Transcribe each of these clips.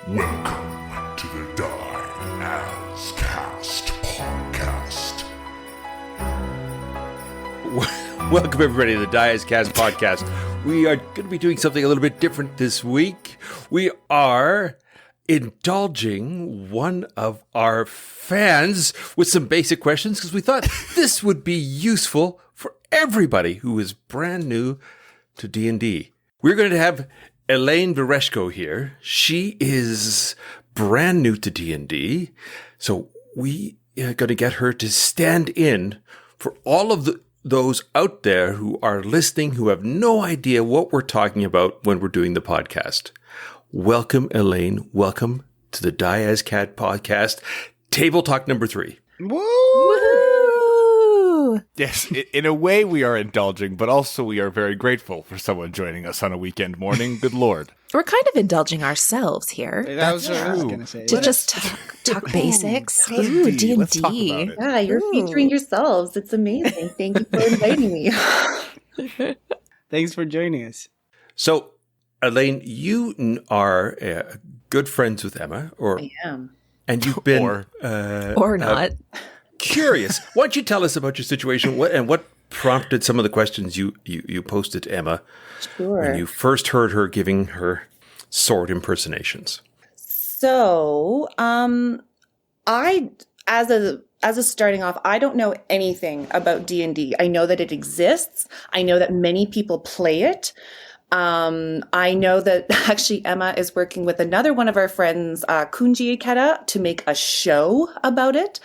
Welcome to the Die As Cast podcast. Welcome everybody to the Die As Cast podcast. We are going to be doing something a little bit different this week. We are indulging one of our fans with some basic questions because we thought this would be useful for everybody who is brand new to D&D. We're going to have Elaine Weryshko here. She is brand new to D&D, so we are going to get her to stand in for all of those out there who are listening who have no idea what we're talking about when we're doing the podcast. Welcome, Elaine. Welcome to the Die As Cat podcast, Table Talk number 3. Woo! Woohoo! Yes, in a way we are indulging, but also we are very grateful for someone joining us on a weekend morning. Good Lord. We're kind of indulging ourselves here. That was what I was going to say. To just talk basics. Ooh, Ooh, D&D. Let's talk D&D. about it. Yeah, you're featuring yourselves. It's amazing. Thank you for inviting me. Thanks for joining us. So, Elaine, you are good friends with Emma, I am. and you've been Or not. curious. Why don't you tell us about your situation and what prompted some of the questions you posted to Emma Sure. when you first heard her giving her sword impersonations? So, I as a starting off, I don't know anything about D&D. I know that it exists. I know that many people play it. I know that actually Emma is working with another one of our friends, Kunji Ikeda, to make a show about it.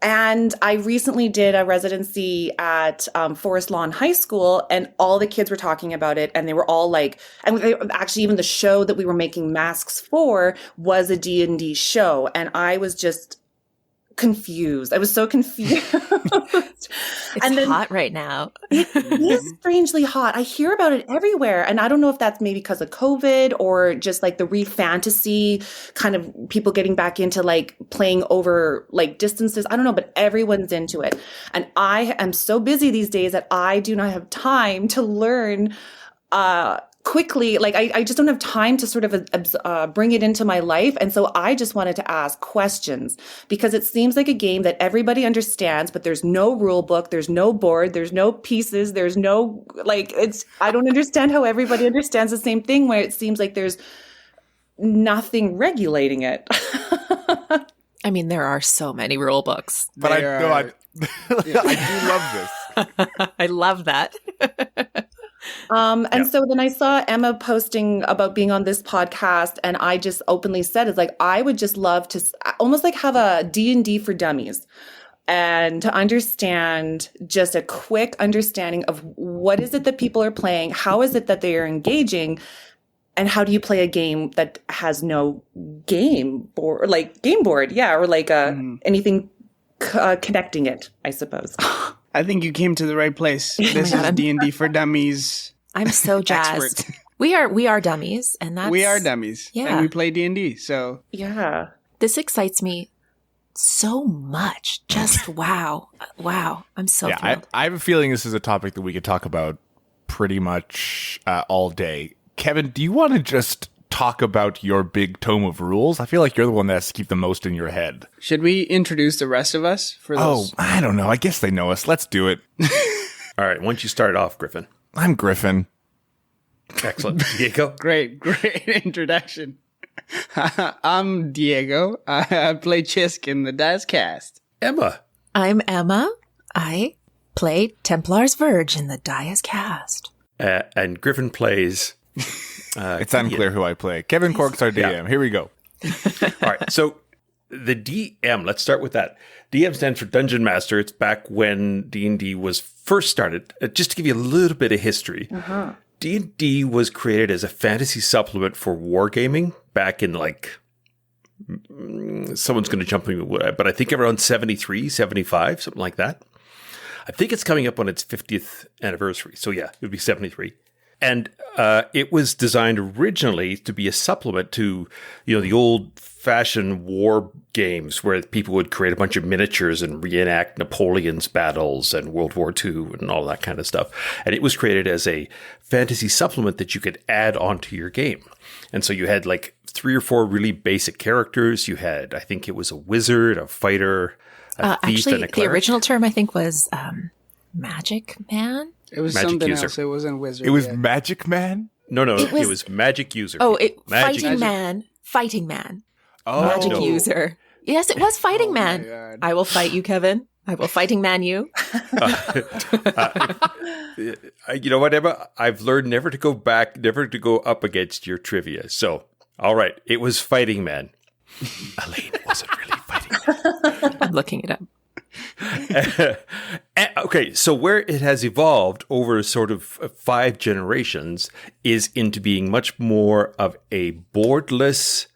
And I recently did a residency at Forest Lawn High School, and all the kids were talking about it, and they were all like, and actually even the show that we were making masks for was a D&D show, and I was just confused. I was so confused. It's hot right now. It is strangely hot. I hear about it everywhere. And I don't know if that's maybe because of COVID or just like the re-fantasy kind of people getting back into like playing over like distances. I don't know, but everyone's into it. And I am so busy these days that I do not have time to learn quickly. Like I just don't have time to sort of bring it into my life. And so I just wanted to ask questions because it seems like a game that everybody understands, but there's no rule book, there's no board, there's no pieces, there's no, like, I don't understand how everybody understands the same thing where it seems like there's nothing regulating it. I mean, there are so many rule books. But I do love this. I love that. So then I saw Emma posting about being on this podcast, and I just openly said, it's like, I would just love to almost like have a D&D for dummies and to understand just a quick understanding of what is it that people are playing? How is it that they are engaging? And how do you play a game that has no game board, like game board? Yeah. Or like anything connecting it, I suppose. I think you came to the right place. This is D&D for Dummies. I'm so jazzed. Expert. We are dummies, and that's We are dummies. Yeah. And we play D&D. So Yeah. This excites me so much. Just wow. I'm so thrilled. I have a feeling this is a topic that we could talk about pretty much all day. Kevin, do you want to just talk about your big tome of rules? I feel like you're the one that has to keep the most in your head. should we introduce the rest of us for those? Oh, I don't know. I guess they know us. Let's do it. All right, why don't you start off, Griffin? I'm Griffin. Excellent. Diego? Great introduction. I'm Diego. I play Chisk in the Dice Cast. Emma? I'm Emma. I play Templar's Verge in the Die As Cast. And Griffin plays... It's unclear who I play. Kevin Cork's our DM. Yeah. Here we go. All right, so the DM, let's start with that. DM stands for Dungeon Master. It's back when D&D was first started. Just to give you a little bit of history, D&D was created as a fantasy supplement for wargaming back in like, someone's going to jump me, but I think around 73, 75, something like that. I think it's coming up on its 50th anniversary. So yeah, it would be 73. And it was designed originally to be a supplement to, the old-fashioned war games where people would create a bunch of miniatures and reenact Napoleon's battles and World War II and all that kind of stuff. And it was created as a fantasy supplement that you could add onto your game. And so you had like 3 or 4 really basic characters. You had, I think it was a wizard, a fighter, a thief, and a cleric. The original term, I think, was Magic Man. It was Magic something user. else. It wasn't wizard. It was yet. Magic Man? No, it was Magic User. Oh, Magic Fighting Man. Oh. Magic no. User. Yes, it was Fighting Oh Man. my God. I will fight you, Kevin. I will Fighting Man you. You know what, Emma? I've learned never to go up against your trivia. So, all right, it was Fighting Man. Elaine wasn't really fighting man. I'm looking it up. Okay, so where it has evolved over sort of 5 generations is into being much more of a boardless,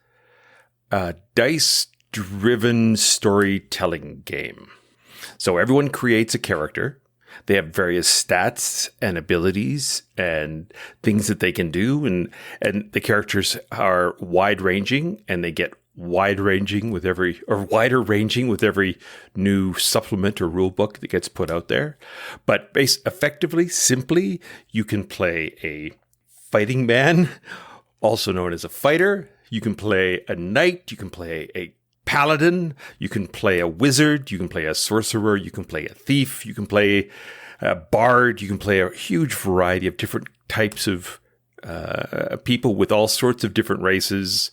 dice-driven storytelling game. So everyone creates a character. They have various stats and abilities and things that they can do. And the characters are wide-ranging, and they get wider ranging with every new supplement or rule book that gets put out there. But effectively, simply, you can play a fighting man, also known as a fighter. You can play a knight. You can play a paladin. You can play a wizard. You can play a sorcerer. You can play a thief. You can play a bard. You can play a huge variety of different types of people with all sorts of different races.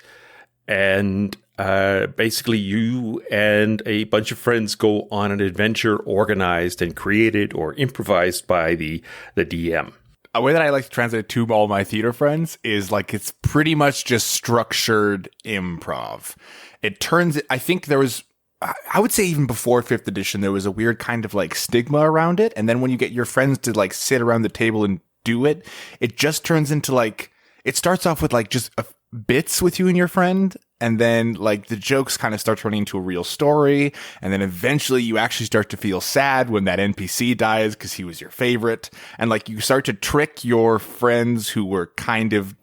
And basically, you and a bunch of friends go on an adventure organized and created or improvised by the DM. A way that I like to translate it to all my theater friends is like it's pretty much just structured improv. I think there was, I would say even before 5th edition, there was a weird kind of like stigma around it. And then when you get your friends to like sit around the table and do it, it just turns into like, it starts off with like just bits with you and your friend, and then like the jokes kind of start turning into a real story, and then eventually you actually start to feel sad when that NPC dies because he was your favorite, and like you start to trick your friends who were kind of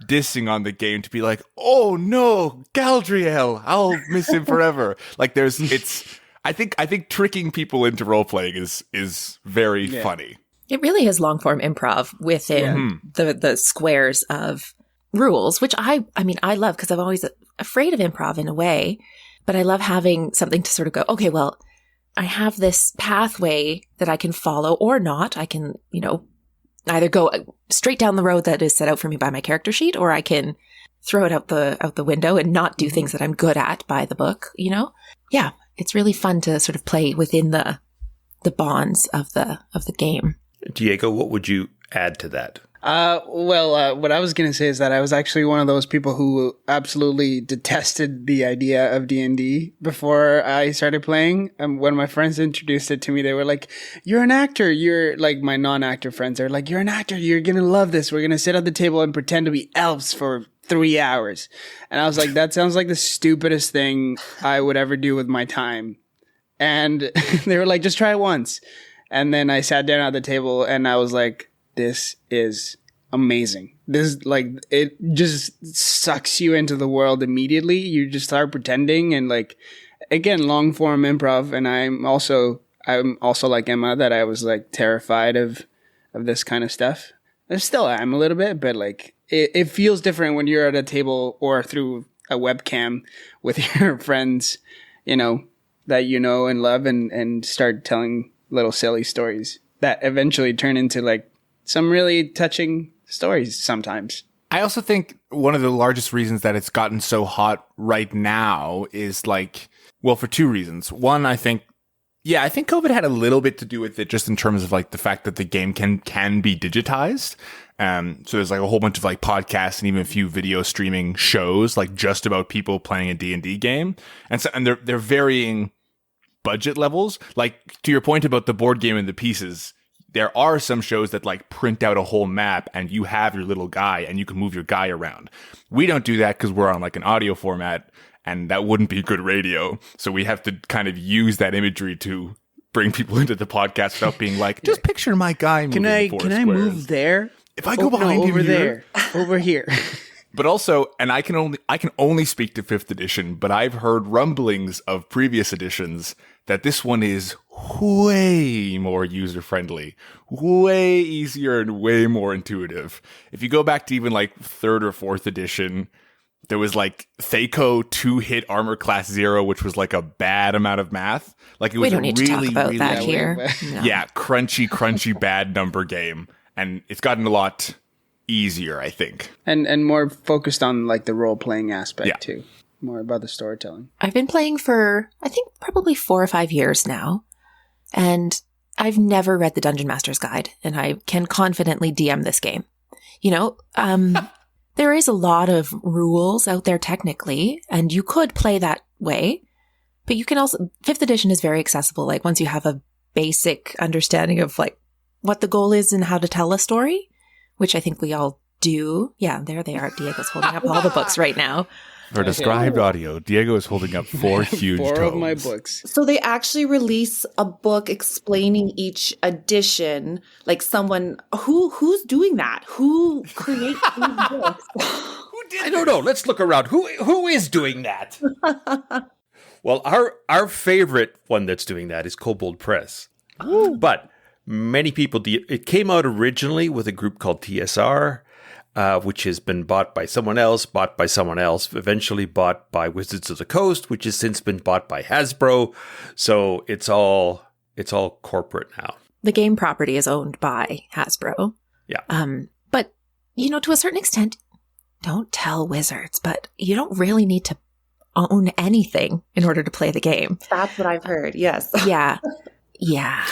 dissing on the game to be like, oh no, Galdriel, I'll miss him forever. Like I think tricking people into role playing is very funny. It really is long form improv within the squares of rules, which I love because I'm always afraid of improv in a way, but I love having something to sort of go, okay, well, I have this pathway that I can follow or not. I can, either go straight down the road that is set out for me by my character sheet, or I can throw it out the window and not do things that I'm good at by the book, Yeah, it's really fun to sort of play within the bonds of the game. Diego, what would you add to that? What I was going to say is that I was actually one of those people who absolutely detested the idea of D&D before I started playing. When my friends introduced it to me, they were like, you're an actor. You're like my non-actor friends are like, you're an actor. You're going to love this. We're going to sit at the table and pretend to be elves for 3 hours. And I was like, that sounds like the stupidest thing I would ever do with my time. And they were like, just try it once. And then I sat down at the table and I was like, this is amazing. This like it just sucks you into the world immediately. You just start pretending, and like again, long form improv. And I'm also like Emma, that I was like terrified of this kind of stuff. I still am a little bit, but like it feels different when you're at a table or through a webcam with your friends, that and love, and start telling little silly stories that eventually turn into like some really touching stories sometimes. I also think one of the largest reasons that it's gotten so hot right now is like, well, for 2 reasons. One, I think COVID had a little bit to do with it, just in terms of like the fact that the game can be digitized. So there's like a whole bunch of like podcasts and even a few video streaming shows like just about people playing a D&D game. And they're varying budget levels. Like to your point about the board game and the pieces, there are some shows that like print out a whole map and you have your little guy and you can move your guy around. We don't do that because we're on like an audio format, and that wouldn't be good radio. So we have to kind of use that imagery to bring people into the podcast without being like, just picture my guy moving. Can I move there? If I go behind him over here, there, over here. but also, and I can only speak to 5th edition, but I've heard rumblings of previous editions that this one is way more user-friendly, way easier and way more intuitive. If you go back to even like 3rd or 4th edition, there was like Thaco 2-hit armor class 0, which was like a bad amount of math. Like it was We don't need to talk about that really- here. No. yeah, crunchy bad number game. And it's gotten a lot easier, I think. And more focused on like the role playing aspect Yeah. too. More about the storytelling. I've been playing for, I think, probably 4 or 5 years now. And I've never read the Dungeon Master's Guide, and I can confidently DM this game. You know, there is a lot of rules out there technically, and you could play that way. But you can also, 5th edition is very accessible. Like once you have a basic understanding of like what the goal is and how to tell a story, which I think we all do. Yeah, there they are. Diego's holding up all the books right now. For described audio, Diego is holding up 4 huge 4 tomes. of my books. So they actually release a book explaining each edition, like someone who's doing that? Who creates these books? I don't know. Let's look around. Who is doing that? Well, our favorite one that's doing that is Kobold Press. But many people, it came out originally with a group called TSR, which has been bought by someone else, eventually bought by Wizards of the Coast, which has since been bought by Hasbro. So it's all corporate now. The game property is owned by Hasbro. Yeah. But, you know, to a certain extent, don't tell Wizards, but you don't really need to own anything in order to play the game. That's what I've heard. Yes. Yeah. Yeah.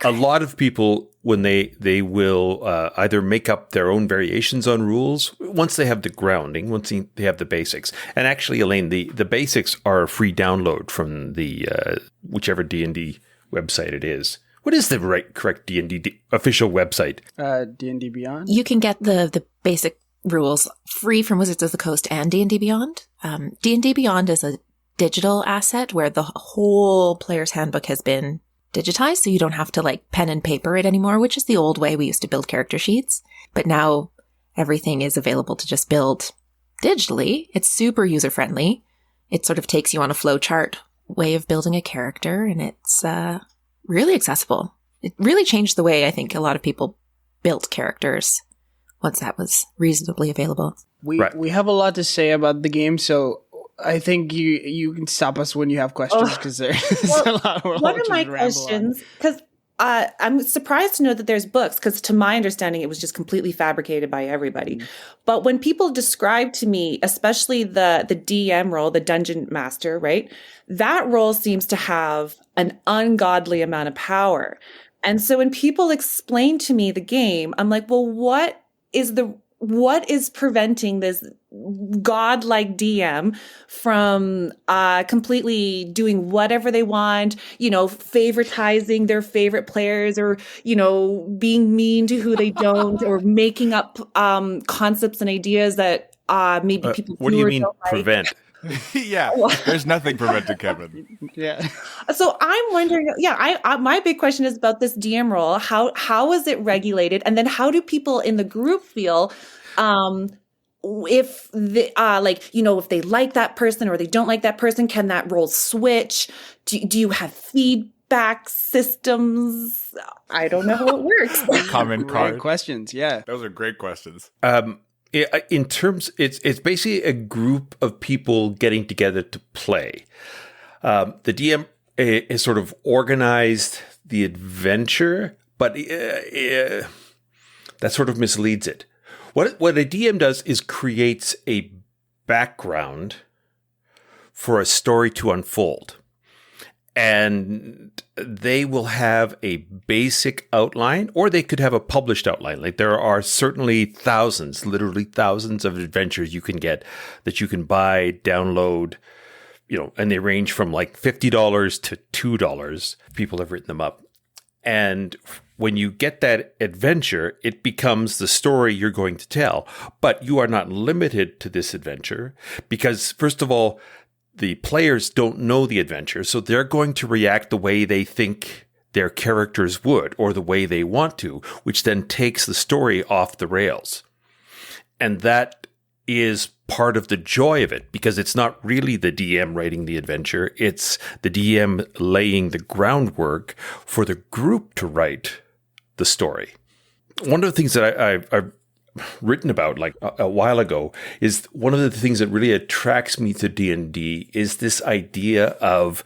A lot of people, when they will either make up their own variations on rules, once they have the grounding, once they have the basics. And actually, Elaine, the basics are a free download from the whichever D&D website it is. What is the correct D&D official website? D&D Beyond. You can get the basic rules free from Wizards of the Coast and D&D Beyond. D&D Beyond is a digital asset where the whole player's handbook has been digitized, so you don't have to like pen and paper it anymore, which is the old way we used to build character sheets. But now everything is available to just build digitally. It's super user-friendly. It sort of takes you on a flowchart way of building a character, and it's really accessible. It really changed the way I think a lot of people built characters once that was reasonably available. We have a lot to say about the game, so I think you can stop us when you have questions because there's a lot. One of my questions, because I'm surprised to know that there's books, because to my understanding, it was just completely fabricated by everybody. But when people describe to me, especially the DM role, the Dungeon Master, right? That role seems to have an ungodly amount of power. And so when people explain to me the game, I'm like, well, what is preventing this godlike DM from completely doing whatever they want, you know, favoritizing their favorite players, or, you know, being mean to who they don't, or making up concepts and ideas that maybe people What do you mean don't like. prevent? Yeah, there's nothing preventing Kevin. Yeah. So I'm wondering, I my big question is about this DM role. How is it regulated? And then how do people in the group feel if they, if they like that person or they don't like that person? Can that role switch? Do you have feedback systems? I don't know how it works. Comment Great card. questions. Yeah. Those are great questions. In terms, it's basically a group of people getting together to play. The DM is sort of organized the adventure, but that sort of misleads it. What a DM does is creates a background for a story to unfold. And they will have a basic outline, or they could have a published outline. Like there are certainly literally thousands of adventures you can get that you can buy, download, you know, and they range from like $50 to $2. People have written them up. And when you get that adventure, it becomes the story you're going to tell. But you are not limited to this adventure because, first of all, the players don't know the adventure, so they're going to react the way they think their characters would, or the way they want to, which then takes the story off the rails. And that is part of the joy of it, because it's not really the DM writing the adventure. It's the DM laying the groundwork for the group to write the story. One of the things that I've written about like a while ago is one of the things that really attracts me to D&D is this idea of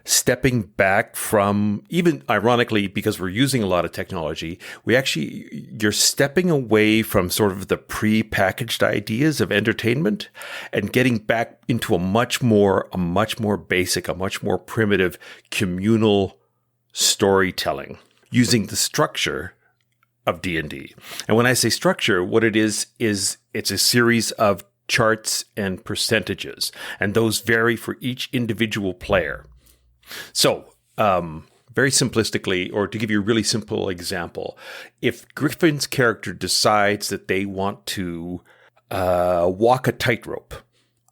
stepping back from, even ironically, because we're using a lot of technology, you're stepping away from sort of the pre-packaged ideas of entertainment and getting back into a much more basic, a much more primitive communal storytelling using the structure of D&D. And when I say structure, what it is it's a series of charts and percentages, and those vary for each individual player. So, very simplistically, or to give you a really simple example, if Griffin's character decides that they want to walk a tightrope,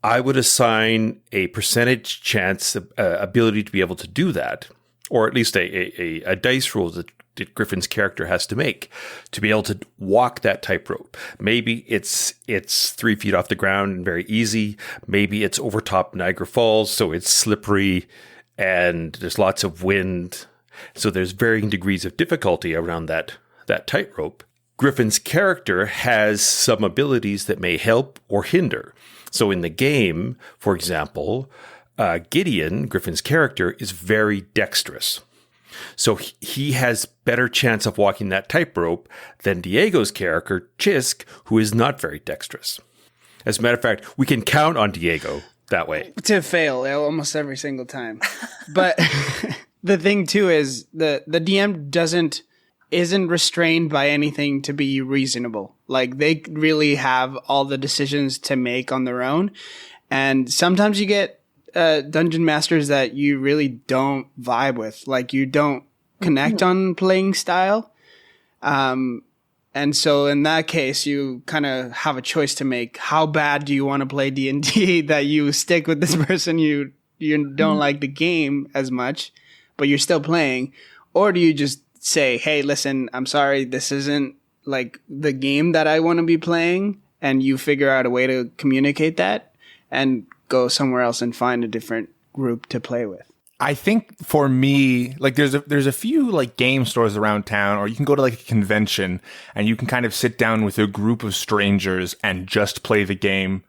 I would assign a percentage chance ability to be able to do that, or at least a dice roll that Griffin's character has to make to be able to walk that tightrope. Maybe it's 3 feet off the ground and very easy. Maybe it's over top Niagara Falls, so it's slippery and there's lots of wind. So there's varying degrees of difficulty around that tightrope. Griffin's character has some abilities that may help or hinder. So in the game, for example, Gideon, Griffin's character, is very dexterous. So he has better chance of walking that tightrope than Diego's character, Chisk, who is not very dexterous. As a matter of fact, we can count on Diego that way. To fail almost every single time. But the thing too is the DM isn't restrained by anything to be reasonable. Like they really have all the decisions to make on their own. And sometimes you get dungeon masters that you really don't vibe with, like you don't connect on playing style. And so in that case, you kind of have a choice to make. How bad do you want to play D&D that you stick with this person you don't like the game as much, but you're still playing? Or do you just say, hey, listen, I'm sorry, this isn't like the game that I want to be playing, and you figure out a way to communicate that and go somewhere else and find a different group to play with? I think for me, like there's a few like game stores around town, or you can go to like a convention and you can kind of sit down with a group of strangers and just play the game,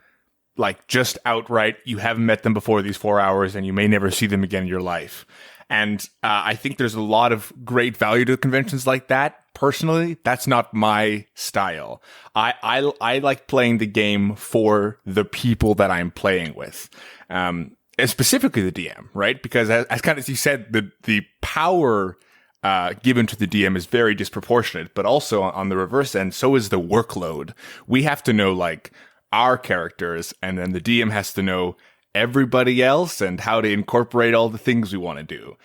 like just outright. You haven't met them before these 4 hours and you may never see them again in your life. And I think there's a lot of great value to conventions like that. Personally, that's not my style. I like playing the game for the people that I'm playing with. And specifically the DM, right? Because as kind of you said, the power given to the DM is very disproportionate, but also on the reverse end, so is the workload. We have to know like our characters, and then the DM has to know everybody else and how to incorporate all the things we want to do.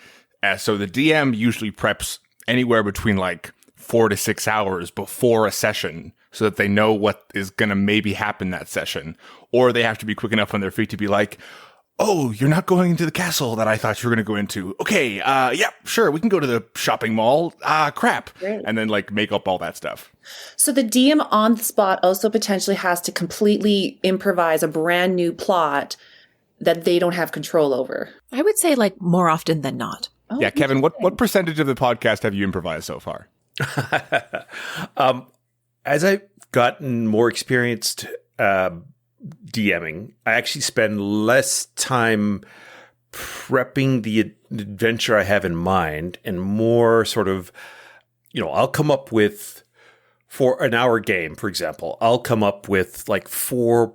So the DM usually preps anywhere between like 4 to 6 hours before a session so that they know what is going to maybe happen that session. Or they have to be quick enough on their feet to be like, oh, you're not going into the castle that I thought you were going to go into. Okay, yeah, sure, we can go to the shopping mall. Crap. Great. And then like make up all that stuff. So the DM on the spot also potentially has to completely improvise a brand new plot that they don't have control over. I would say like more often than not. Oh, yeah, Kevin, what percentage of the podcast have you improvised so far? As I've gotten more experienced DMing, I actually spend less time prepping the adventure I have in mind and more sort of, I'll come up with, for an hour game, for example, I'll come up with like 4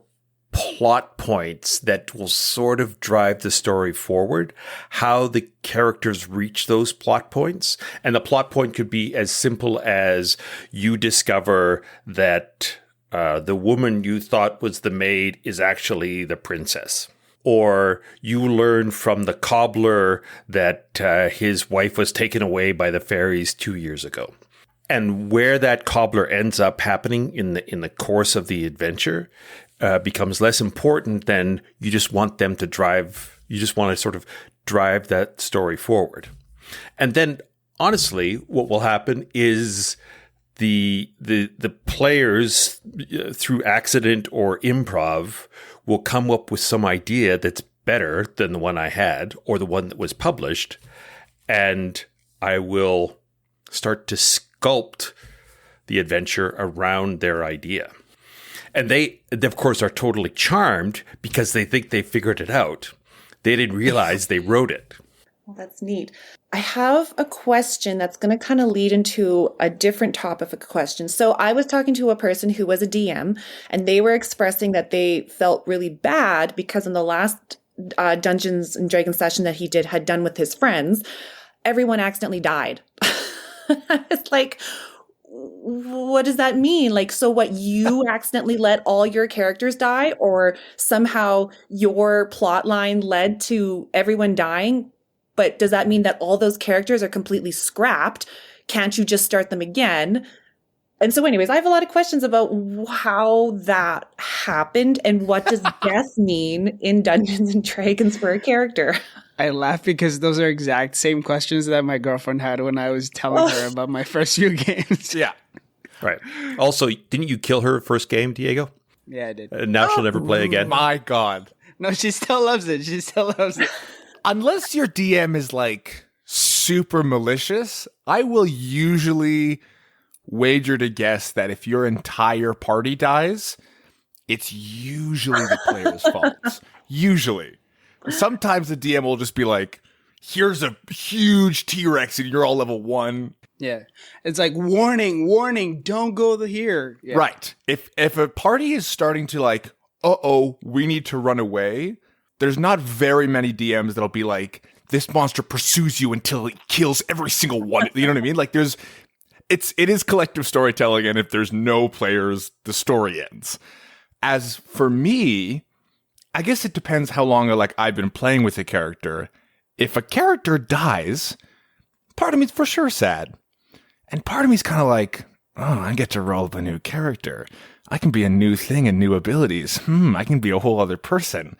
plot points that will sort of drive the story forward, how the characters reach those plot points. And the plot point could be as simple as you discover that the woman you thought was the maid is actually the princess. Or you learn from the cobbler that his wife was taken away by the fairies 2 years ago. And where that cobbler ends up happening in the course of the adventure becomes less important than you just want them to drive. You just want to sort of drive that story forward. And then honestly, what will happen is the players, through accident or improv, will come up with some idea that's better than the one I had or the one that was published, and I will start to sculpt the adventure around their idea. And they, of course, are totally charmed because they think they figured it out. They didn't realize they wrote it. Well, that's neat. I have a question that's going to kind of lead into a different topic of question. So I was talking to a person who was a DM, and they were expressing that they felt really bad because in the last Dungeons and Dragons session that he had done with his friends, everyone accidentally died. It's like, what does that mean? Like, so what, you accidentally let all your characters die, or somehow your plot line led to everyone dying? But does that mean that all those characters are completely scrapped? Can't you just start them again? And so anyways, I have a lot of questions about how that happened and what does death mean in Dungeons and Dragons for a character? I laugh because those are exact same questions that my girlfriend had when I was telling her about my first few games. Yeah. Right. Also, didn't you kill her first game, Diego? Yeah, I did. Now she'll never play again. My God. No, she still loves it. She still loves it. Unless your DM is like super malicious, I will usually wager to guess that if your entire party dies, it's usually the player's fault. Usually. Sometimes the DM will just be like, here's a huge T-Rex and you're all level 1. Yeah. It's like, warning, don't go here. Yeah. Right. If a party is starting to like, we need to run away, there's not very many DMs that'll be like, this monster pursues you until it kills every single one. You know what I mean? Like it is collective storytelling, and if there's no players, the story ends. As for me, I guess it depends how long I've been playing with a character. If a character dies, part of me's for sure sad. And part of me's kind of like, I get to roll up a new character. I can be a new thing and new abilities. I can be a whole other person.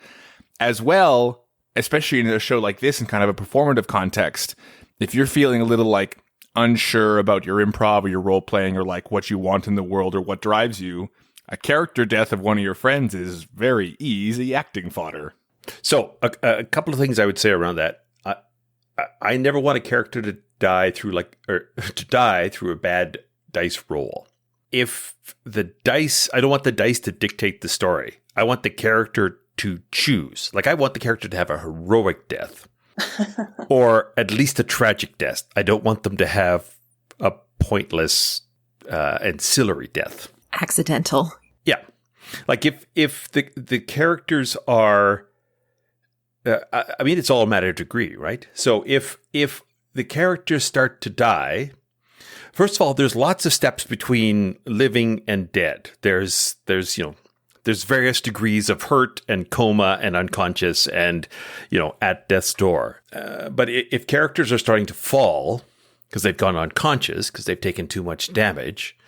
As well, especially in a show like this in kind of a performative context, if you're feeling a little like unsure about your improv or your role playing or like what you want in the world or what drives you, a character death of one of your friends is very easy acting fodder. So a couple of things I would say around that. I never want a character to die through a bad dice roll. If the dice, I don't want the dice to dictate the story. I want the character to choose. Like, I want the character to have a heroic death or at least a tragic death. I don't want them to have a pointless ancillary death. Accidental. Yeah. Like if the characters are, I mean, it's all a matter of degree, right? So if the characters start to die, first of all, there's lots of steps between living and dead. There's various degrees of hurt and coma and unconscious and, at death's door. But if characters are starting to fall because they've gone unconscious, because they've taken too much damage,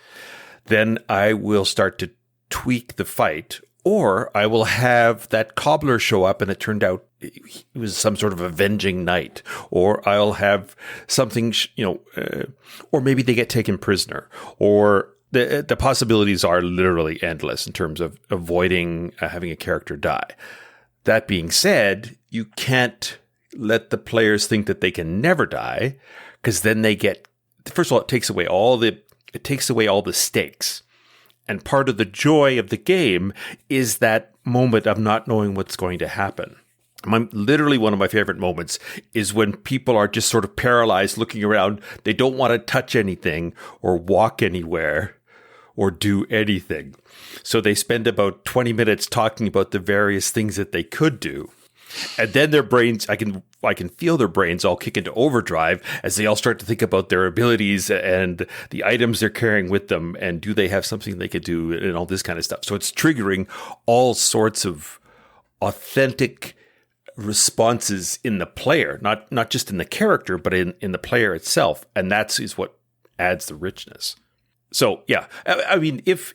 then I will start to tweak the fight, or I will have that cobbler show up and it turned out it was some sort of avenging knight, or I'll have something, or maybe they get taken prisoner, or the possibilities are literally endless in terms of avoiding having a character die. That being said, you can't let the players think that they can never die, because then they get, first of all, it takes away all the stakes. And part of the joy of the game is that moment of not knowing what's going to happen. Literally one of my favorite moments is when people are just sort of paralyzed looking around. They don't want to touch anything or walk anywhere or do anything. So they spend about 20 minutes talking about the various things that they could do. And then their brains, I can feel their brains all kick into overdrive as they all start to think about their abilities and the items they're carrying with them, and do they have something they could do, and all this kind of stuff. So it's triggering all sorts of authentic responses in the player, not just in the character, but in the player itself. And is what adds the richness. So yeah, I mean, if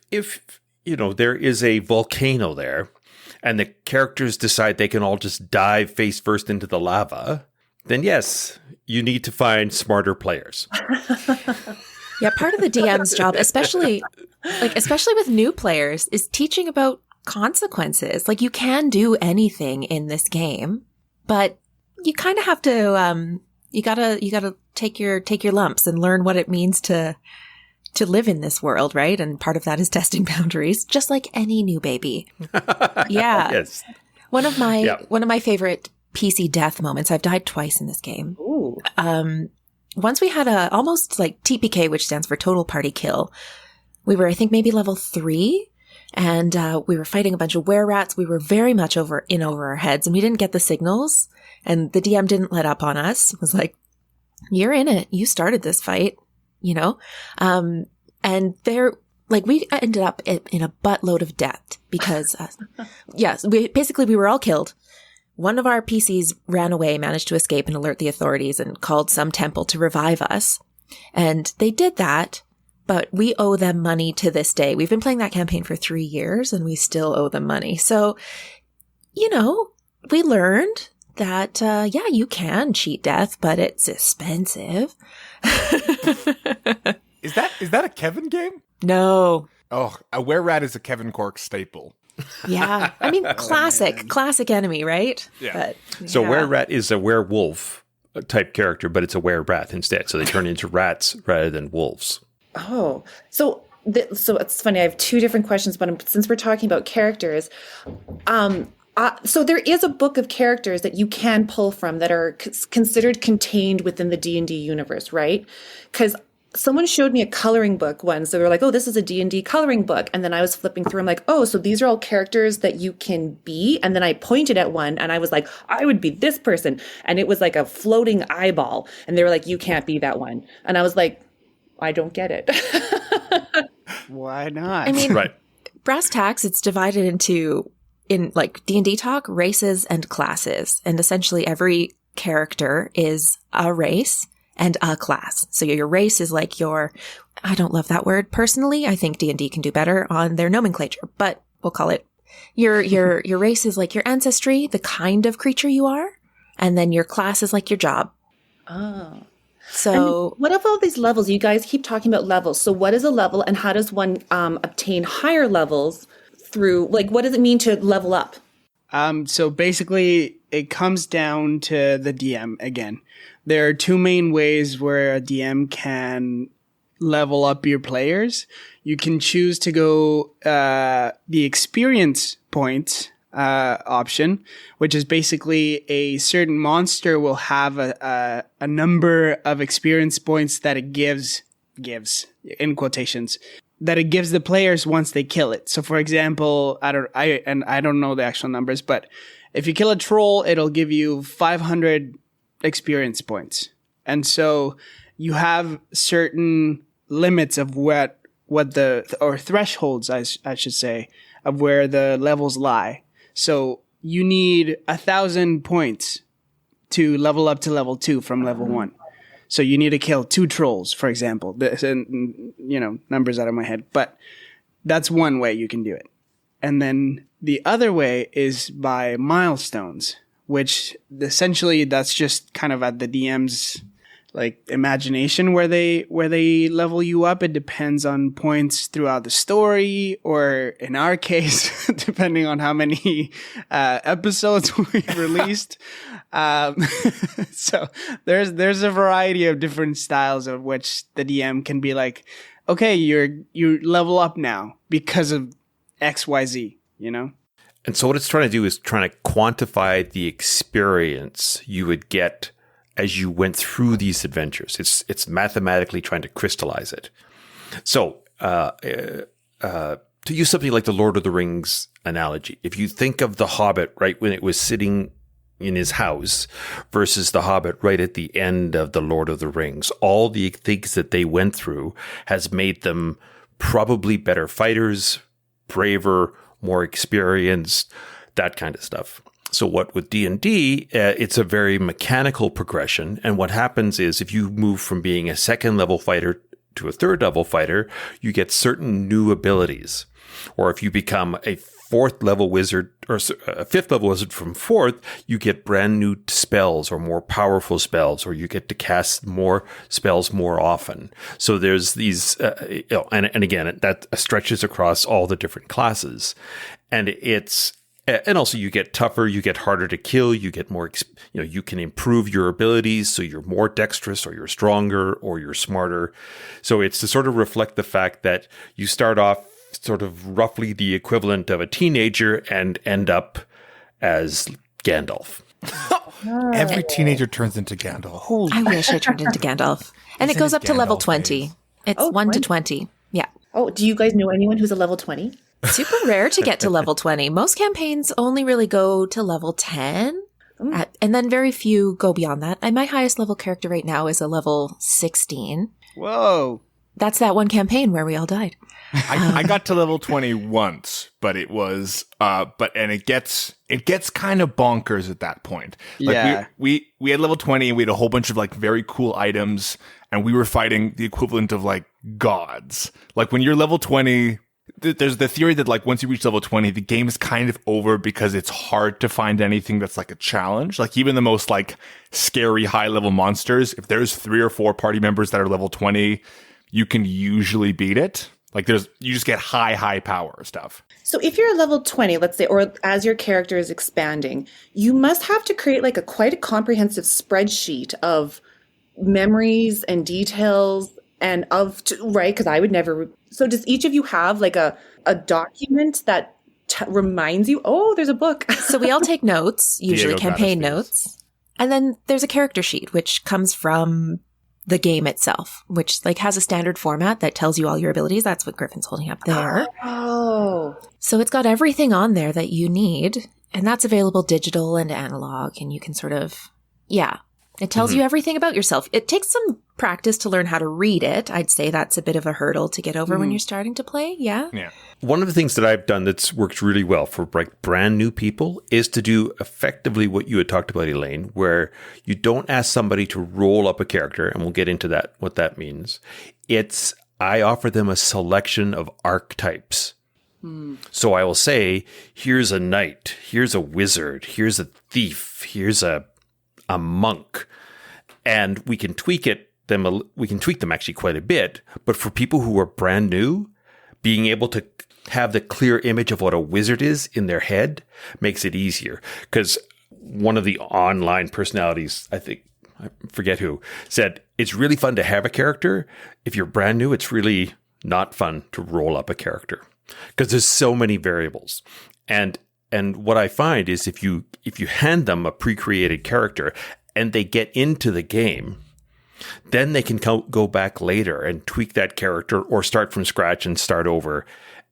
there is a volcano there, and the characters decide they can all just dive face first into the lava, then yes, you need to find smarter players. Yeah, part of the DM's job, especially with new players, is teaching about consequences. Like, you can do anything in this game, but you kind of have to you gotta take your lumps and learn what it means to live in this world, right? And part of that is testing boundaries, just like any new baby. Yeah. Yes. One of my favorite PC death moments. I've died twice in this game. Ooh. Once we had a almost like TPK, which stands for total party kill. We were, I think, maybe level 3, and we were fighting a bunch of were-rats. We were very much over our heads, and we didn't get the signals. And the DM didn't let up on us. It was like, "You're in it. You started this fight," you know. And we ended up in a buttload of debt because, we were all killed. One of our PCs ran away, managed to escape and alert the authorities, and called some temple to revive us. And they did that, but we owe them money to this day. We've been playing that campaign for 3 years and we still owe them money. So, you know, we learned that, you can cheat death, but it's expensive. Is that a Kevin game? No. Oh, a were-rat is a Kevin Cork staple. Yeah. I mean, classic enemy, right? Yeah. But, So were-rat is a werewolf type character, but it's a were-rat instead. So they turn into rats rather than wolves. Oh, so it's funny. I have 2 different questions, but since we're talking about characters, so there is a book of characters that you can pull from that are considered contained within the D&D universe, right? Because someone showed me a coloring book once. They were like, "Oh, this is a D&D coloring book." And then I was flipping through. I'm like, "Oh, so these are all characters that you can be." And then I pointed at one and I was like, "I would be this person." And it was like a floating eyeball. And they were like, "You can't be that one." And I was like, I don't get it. Why not? I mean, Right. brass tacks, it's divided in like D&D talk, races and classes. And essentially every character is a race and a class. So your race is like I don't love that word personally. I think D&D can do better on their nomenclature, but we'll call it your race is like your ancestry, the kind of creature you are. And then your class is like your job. Oh. So what of all these levels? You guys keep talking about levels. So what is a level and how does one obtain higher levels through, like, what does it mean to level up? So basically it comes down to the DM again. There are 2 main ways where a DM can level up your players. You can choose to go the experience points option, which is basically a certain monster will have a number of experience points that it gives in quotations that it gives the players once they kill it. So for example, I don't know the actual numbers, but if you kill a troll, it'll give you 500 experience points. And so you have certain limits of what or thresholds, I should say, of where the levels lie. So you need 1,000 points to level up to level 2 from level 1. So you need to kill 2 trolls, for example. Numbers out of my head. But that's one way you can do it. And then the other way is by milestones, which essentially that's just kind of at the DM's like imagination where they level you up. It depends on points throughout the story, or in our case, depending on how many episodes we've released. So there's a variety of different styles of which the DM can be like, okay, you level up now because of XYZ, you know? And so what it's trying to do is trying to quantify the experience you would get as you went through these adventures. It's mathematically trying to crystallize it. So to use something like the Lord of the Rings analogy, if you think of the Hobbit right when it was sitting in his house versus the Hobbit right at the end of the Lord of the Rings, all the things that they went through has made them probably better fighters, braver, more experienced, that kind of stuff. So what with D&D, it's a very mechanical progression. And what happens is if you move from being a 2nd level fighter to a 3rd level fighter, you get certain new abilities. Or if you become a fourth level wizard or a fifth level wizard from fourth, you get brand new spells or more powerful spells, or you get to cast more spells more often. So there's these, and again, that stretches across all the different classes, and also you get tougher, you get harder to kill, you get more, you can improve your abilities. So you're more dexterous, or you're stronger, or you're smarter. So it's to sort of reflect the fact that you start off sort of roughly the equivalent of a teenager and end up as Gandalf. Every teenager turns into Gandalf. I wish I turned into Gandalf. And it goes up to level 20. It's 1 to 20. Yeah. Oh, do you guys know anyone who's a level 20? Super rare to get to level 20. Most campaigns only really go to level 10. And then very few go beyond that. And my highest level character right now is a level 16. Whoa. That's that one campaign where we all died. I got to level 20 once, but it was, it gets kind of bonkers at that point. Like Yeah. we had level 20 and we had a whole bunch of like very cool items, and we were fighting the equivalent of like gods. Like when you're level 20, there's the theory that like once you reach level 20, the game is kind of over because it's hard to find anything that's like a challenge. Like even the most like scary high level monsters, if there's 3 or 4 party members that are level 20, you can usually beat it. Like you just get high power stuff. So if you're a level 20, let's say, or as your character is expanding, you must have to create like quite a comprehensive spreadsheet of memories and details and right? Because I would never. So does each of you have like a document that reminds you, oh, there's a book? So we all take notes, usually Diego campaign got us notes. And then there's a character sheet, which comes from the game itself, which like has a standard format that tells you all your abilities. That's what Griffin's holding up there. Oh. So it's got everything on there that you need, and that's available digital and analog, and you can sort of, it tells you everything about yourself. It takes some practice to learn how to read it. I'd say that's a bit of a hurdle to get over when you're starting to play. Yeah. One of the things that I've done that's worked really well for like brand new people is to do effectively what you had talked about, Elaine, where you don't ask somebody to roll up a character, and we'll get into that, what that means. I offer them a selection of archetypes. So I will say, here's a knight, here's a wizard, here's a thief, here's a monk, and we can tweak them actually quite a bit. But for people who are brand new, being able to have the clear image of what a wizard is in their head makes it easier. Because one of the online personalities, I forget who, said it's really fun to have a character. If you're brand new, it's really not fun to roll up a character because there's so many variables. And what I find is if you hand them a pre-created character and they get into the game, then they can go back later and tweak that character or start from scratch and start over.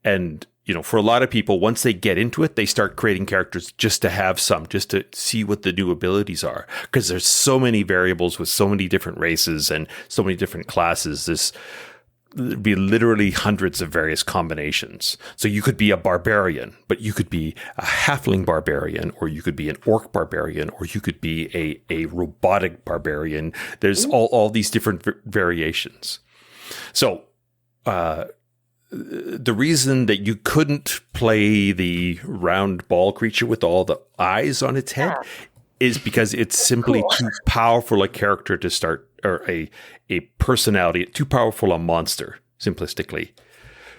And, for a lot of people, once they get into it, they start creating characters just to have just to see what the new abilities are. Because there's so many variables with so many different races and so many different classes. There'd be literally hundreds of various combinations. So you could be a barbarian, but you could be a halfling barbarian, or you could be an orc barbarian, or you could be a robotic barbarian. There's all these different variations. So the reason that you couldn't play the round ball creature with all the eyes on its head is because it's simply too powerful a character to start, or a personality, too powerful a monster, simplistically.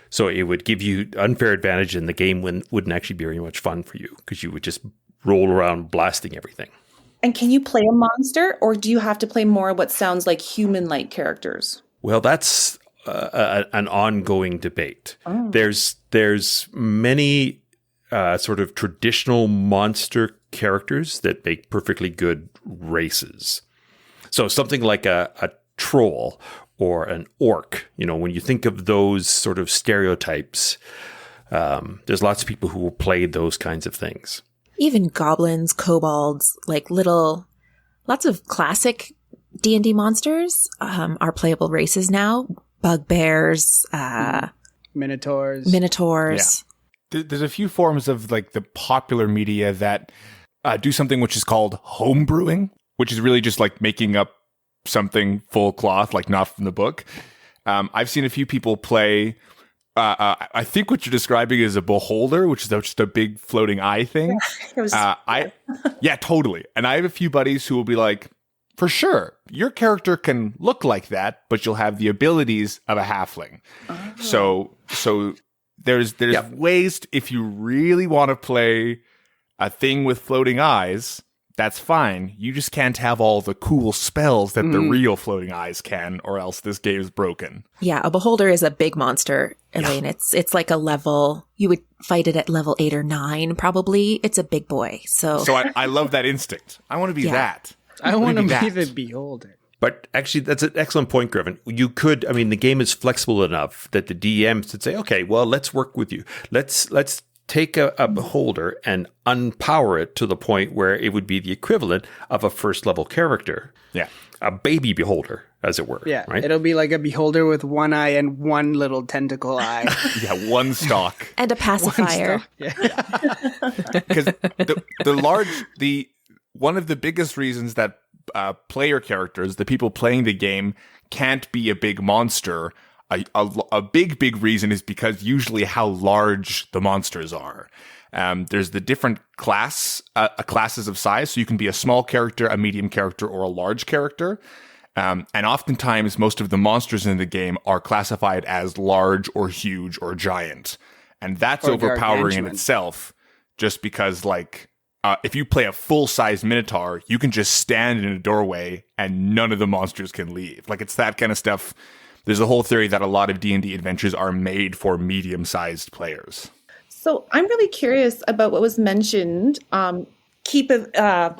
So it would give you unfair advantage, and the game wouldn't actually be very much fun for you because you would just roll around blasting everything. And can you play a monster, or do you have to play more what sounds like human-like characters? Well, that's an ongoing debate. Oh. There's many sort of traditional monster characters that make perfectly good races. So something like a troll or an orc, when you think of those sort of stereotypes, there's lots of people who will play those kinds of things. Even goblins, kobolds, like lots of classic D&D monsters are playable races now. Bugbears, Minotaurs. Yeah. There's a few forms of like the popular media that do something which is called homebrewing, which is really just like making up something full cloth, like not from the book. I've seen a few people play I think what you're describing is a beholder, which is just a big floating eye thing. Yeah, totally. And I have a few buddies who will be like, for sure, your character can look like that, but you'll have the abilities of a halfling. So there's ways if you really want to play a thing with floating eyes, that's fine. You just can't have all the cool spells that the real floating eyes can, or else this game is broken. Yeah, a beholder is a big monster, Elaine. Yeah. It's like a level, you would fight it at level 8 or 9, probably. It's a big boy. So I love that instinct. I want to be that. I want to be the beholder. But actually, that's an excellent point, Griffin. You could, I mean, the game is flexible enough that the DMs could say, okay, well, let's work with you. Let's take a beholder and unpower it to the point where it would be the equivalent of a first level character. Yeah. A baby beholder, as it were. Yeah. Right? It'll be like a beholder with one eye and one little tentacle eye. Yeah, one stalk. And a pacifier. Because one of the biggest reasons that player characters, the people playing the game, can't be a big monster, a big reason is because usually how large the monsters are. There's the different classes of size, so you can be a small character, a medium character, or a large character. And oftentimes, most of the monsters in the game are classified as large or huge or giant. And that's overpowering in itself, just because, like, if you play a full-size Minotaur, you can just stand in a doorway and none of the monsters can leave. Like, it's that kind of stuff. There's a whole theory that a lot of D&D adventures are made for medium-sized players. So I'm really curious about what was mentioned. Keep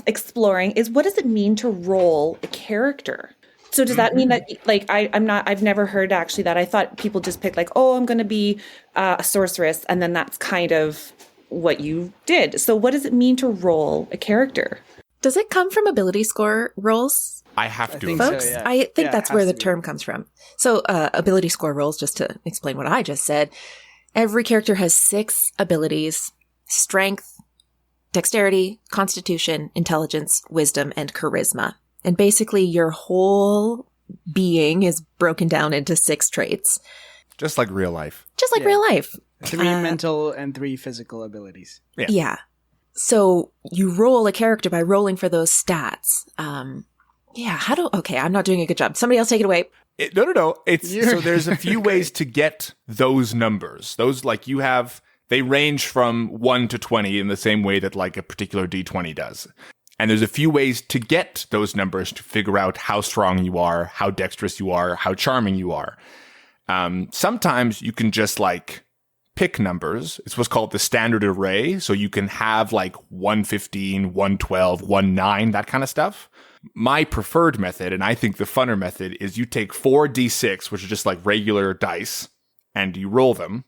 exploring is, what does it mean to roll a character? So does that mean that, like, I've never heard actually that. I thought people just pick like, oh, I'm going to be a sorceress, and then that's kind of what you did. So what does it mean to roll a character? Does it come from ability score rolls? I have to. Folks, so, yeah. I think that's where the be. term comes from. So ability score rolls, just to explain what I just said, every character has 6 abilities: strength, dexterity, constitution, intelligence, wisdom, and charisma. And basically your whole being is broken down into 6 traits. Just like real life. Just like real life. 3 mental and 3 physical abilities. Yeah. So you roll a character by rolling for those stats. Okay, I'm not doing a good job. Somebody else take it away. No. So there's a few ways to get those numbers. Those, like, they range from 1 to 20 in the same way that, like, a particular D20 does. And there's a few ways to get those numbers to figure out how strong you are, how dexterous you are, how charming you are. Sometimes you can just, like, pick numbers. It's what's called the standard array. So you can have, like, 115, 112, 19, that kind of stuff. My preferred method, and I think the funner method, is you take 4 D6, which are just like regular dice, and you roll them.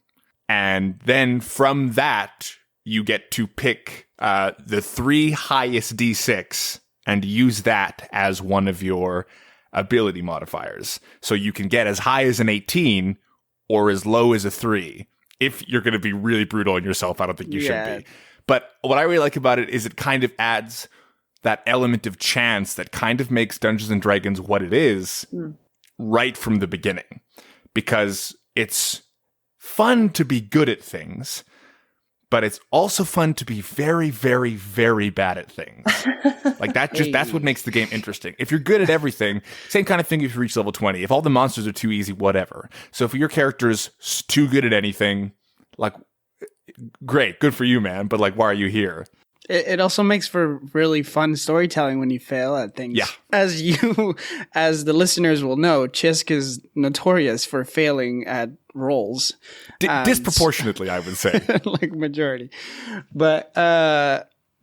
And then from that, you get to pick the 3 highest D6 and use that as one of your ability modifiers. So you can get as high as an 18 or as low as a 3. If you're going to be really brutal on yourself, I don't think you should be. But what I really like about it is it kind of adds that element of chance that kind of makes Dungeons and Dragons what it is right from the beginning. Because it's fun to be good at things, but it's also fun to be very, very, very bad at things. Like, that's what makes the game interesting. If you're good at everything, same kind of thing if you reach level 20. If all the monsters are too easy, whatever. So if your character's too good at anything, like, great, good for you, man, but, like, why are you here? It also makes for really fun storytelling when you fail at things. Yeah. As the listeners will know, Chisk is notorious for failing at rolls. Disproportionately, I would say. Like majority. But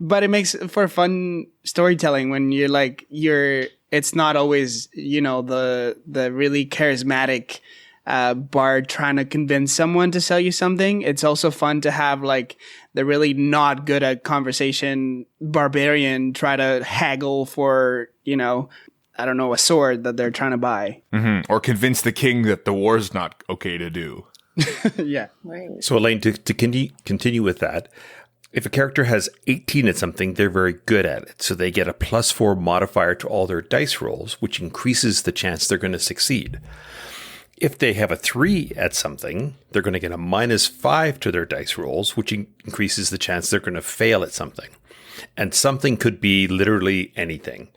it makes for fun storytelling when it's not always, the really charismatic bard trying to convince someone to sell you something. It's also fun to have, like, the really not good at conversation barbarian try to haggle for, a sword that they're trying to buy. Mm-hmm. Or convince the king that the war's not okay to do. Yeah. Right. So, Elaine, to continue with that, if a character has 18 at something, they're very good at it. So they get a +4 modifier to all their dice rolls, which increases the chance they're going to succeed. If they have a 3 at something, they're going to get a -5 to their dice rolls, which increases the chance they're going to fail at something. And something could be literally anything.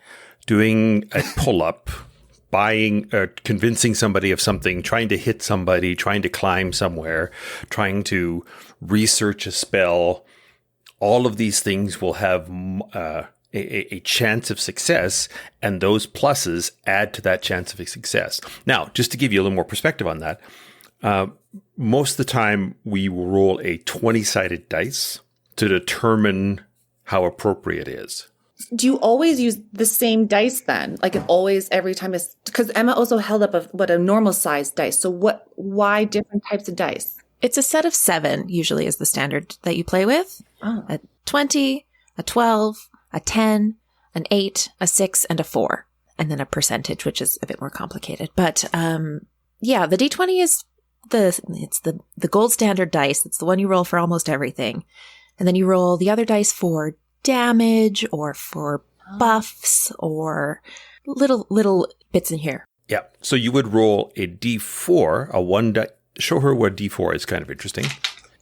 Doing a pull-up, convincing somebody of something, trying to hit somebody, trying to climb somewhere, trying to research a spell. All of these things will have a chance of success, and those pluses add to that chance of success. Now, just to give you a little more perspective on that, most of the time we will roll a 20-sided dice to determine how appropriate it is. Do you always use the same dice then? Like it always, every time is, because Emma also held up a normal sized dice. So why different types of dice? It's a set of 7 usually is the standard that you play with. Oh. A 20, a 12, a 10, an 8, a 6, and a 4. And then a percentage, which is a bit more complicated. But yeah, the D20 is the gold standard dice. It's the one you roll for almost everything. And then you roll the other dice for damage or for buffs or little bits in here. Yeah. So you would roll a D4, a 1 die. Show her what D4 is kind of interesting.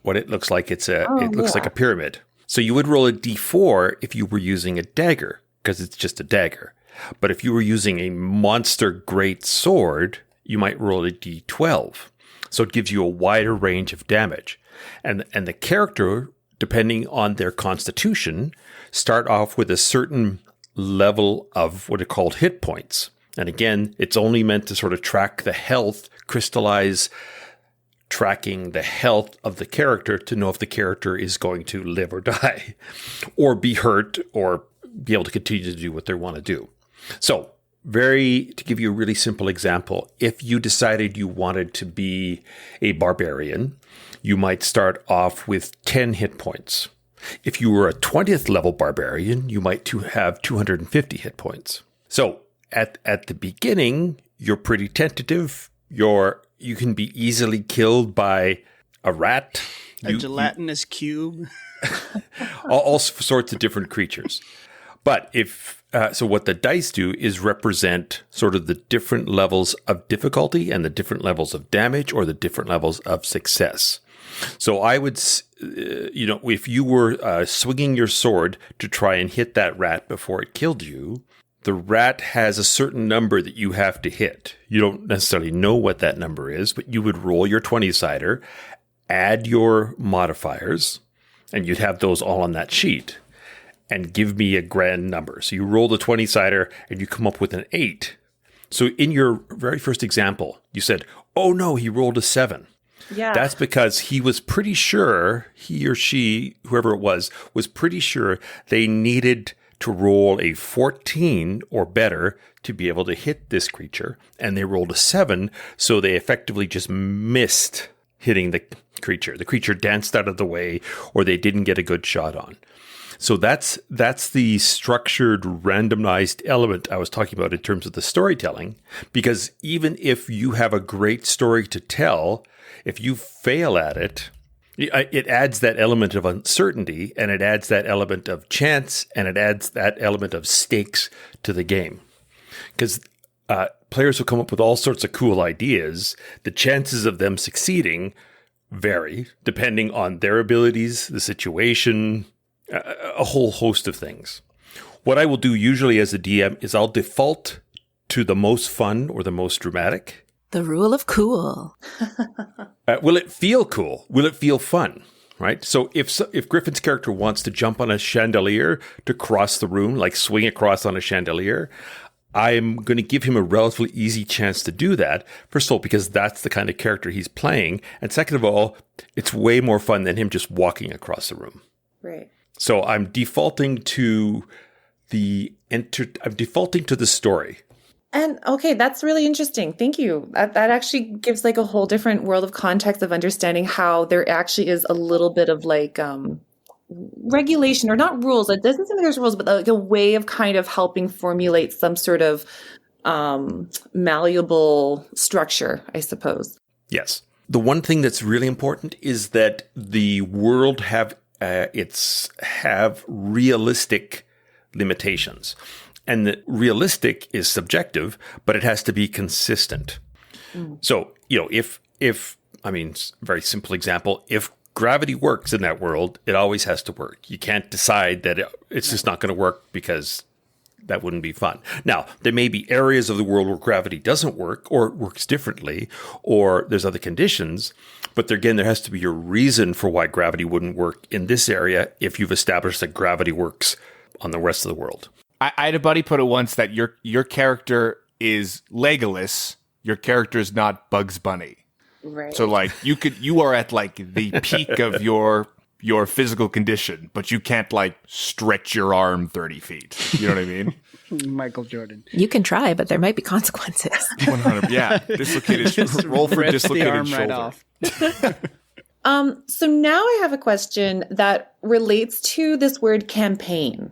What it looks like. It looks like a pyramid. So you would roll a D4 if you were using a dagger, because it's just a dagger. But if you were using a monster great sword, you might roll a D12. So it gives you a wider range of damage. And the character, depending on their constitution, start off with a certain level of what are called hit points. And again, it's only meant to sort of track the health, crystallize tracking the health of the character to know if the character is going to live or die or be hurt or be able to continue to do what they want to do. So to give you a really simple example, if you decided you wanted to be a barbarian, you might start off with 10 hit points. If you were a 20th level barbarian, you might have 250 hit points. So at the beginning, you're pretty tentative. You can be easily killed by a rat. A gelatinous cube. all sorts of different creatures. But so what the dice do is represent sort of the different levels of difficulty and the different levels of damage or the different levels of success. So I would, if you were swinging your sword to try and hit that rat before it killed you, the rat has a certain number that you have to hit. You don't necessarily know what that number is, but you would roll your 20-sider, add your modifiers, and you'd have those all on that sheet, and give me a grand number. So you roll the 20-sider, and you come up with an 8. So in your very first example, you said, oh no, he rolled a 7. Yeah. That's because he was pretty sure, he or she, whoever it was pretty sure they needed to roll a 14 or better to be able to hit this creature. And they rolled a 7, so they effectively just missed hitting the creature. The creature danced out of the way, or they didn't get a good shot on. So that's the structured, randomized element I was talking about in terms of the storytelling. Because even if you have a great story to tell, if you fail at it, it adds that element of uncertainty, and it adds that element of chance, and it adds that element of stakes to the game. Because players will come up with all sorts of cool ideas. The chances of them succeeding vary depending on their abilities, the situation, a whole host of things. What I will do usually as a DM is I'll default to the most fun or the most dramatic. The rule of cool. Will it feel cool? Will it feel fun? Right? So if Griffin's character wants to jump on a chandelier to cross the room, like swing across on a chandelier, I'm going to give him a relatively easy chance to do that. First of all, because that's the kind of character he's playing. And second of all, it's way more fun than him just walking across the room. Right. So I'm defaulting to the story. And okay, that's really interesting. Thank you. That actually gives like a whole different world of context of understanding how there actually is a little bit of like regulation, or not rules. It doesn't seem like there's rules, but like a way of kind of helping formulate some sort of malleable structure, I suppose. Yes. The one thing that's really important is that the world have realistic limitations. And the realistic is subjective, but it has to be consistent. So if I mean, very simple example, if gravity works in that world, it always has to work. You can't decide that it's just not going to work because that wouldn't be fun. Now, there may be areas of the world where gravity doesn't work or it works differently or there's other conditions. But there has to be a reason for why gravity wouldn't work in this area if you've established that gravity works on the rest of the world. I had a buddy put it once that your character is Legolas, your character is not Bugs Bunny. Right. So like you are at like the peak of your physical condition, but you can't like stretch your arm 30 feet. You know what I mean? Michael Jordan. You can try, but there might be consequences. 100. Yeah, dislocated. Roll for Rips the dislocated arm shoulder. right off. So now I have a question that relates to this word campaign.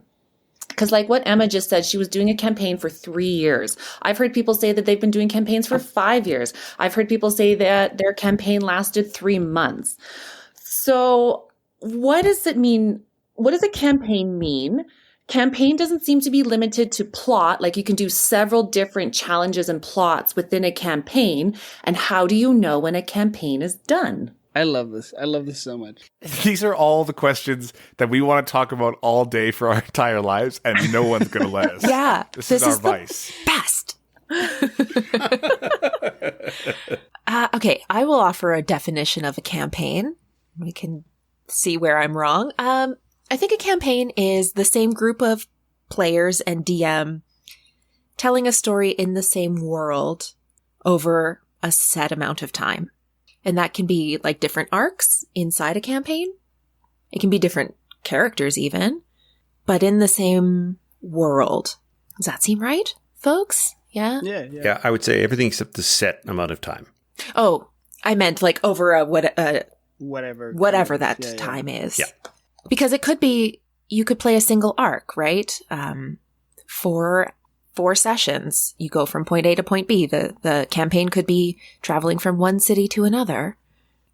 Because like what Emma just said, she was doing a campaign for 3 years. I've heard people say that they've been doing campaigns for 5 years. I've heard people say that their campaign lasted 3 months. So what does it mean? What does a campaign mean? Campaign doesn't seem to be limited to plot. Like you can do several different challenges and plots within a campaign. And how do you know when a campaign is done? I love this. I love this so much. These are all the questions that we want to talk about all day for our entire lives, and no one's going to let us. Yeah. This is our vice. Best. Okay, I will offer a definition of a campaign. We can see where I'm wrong. I think a campaign is the same group of players and DM telling a story in the same world over a set amount of time. And that can be like different arcs inside a campaign. It can be different characters even, but in the same world. Does that seem right, folks? Yeah? Yeah, I would say everything except the set amount of time. Oh, I meant like over a whatever that Yeah. time is. Yeah. Because it could be, you could play a single arc, right? For 4 sessions, you go from point A to point B. The campaign could be traveling from one city to another,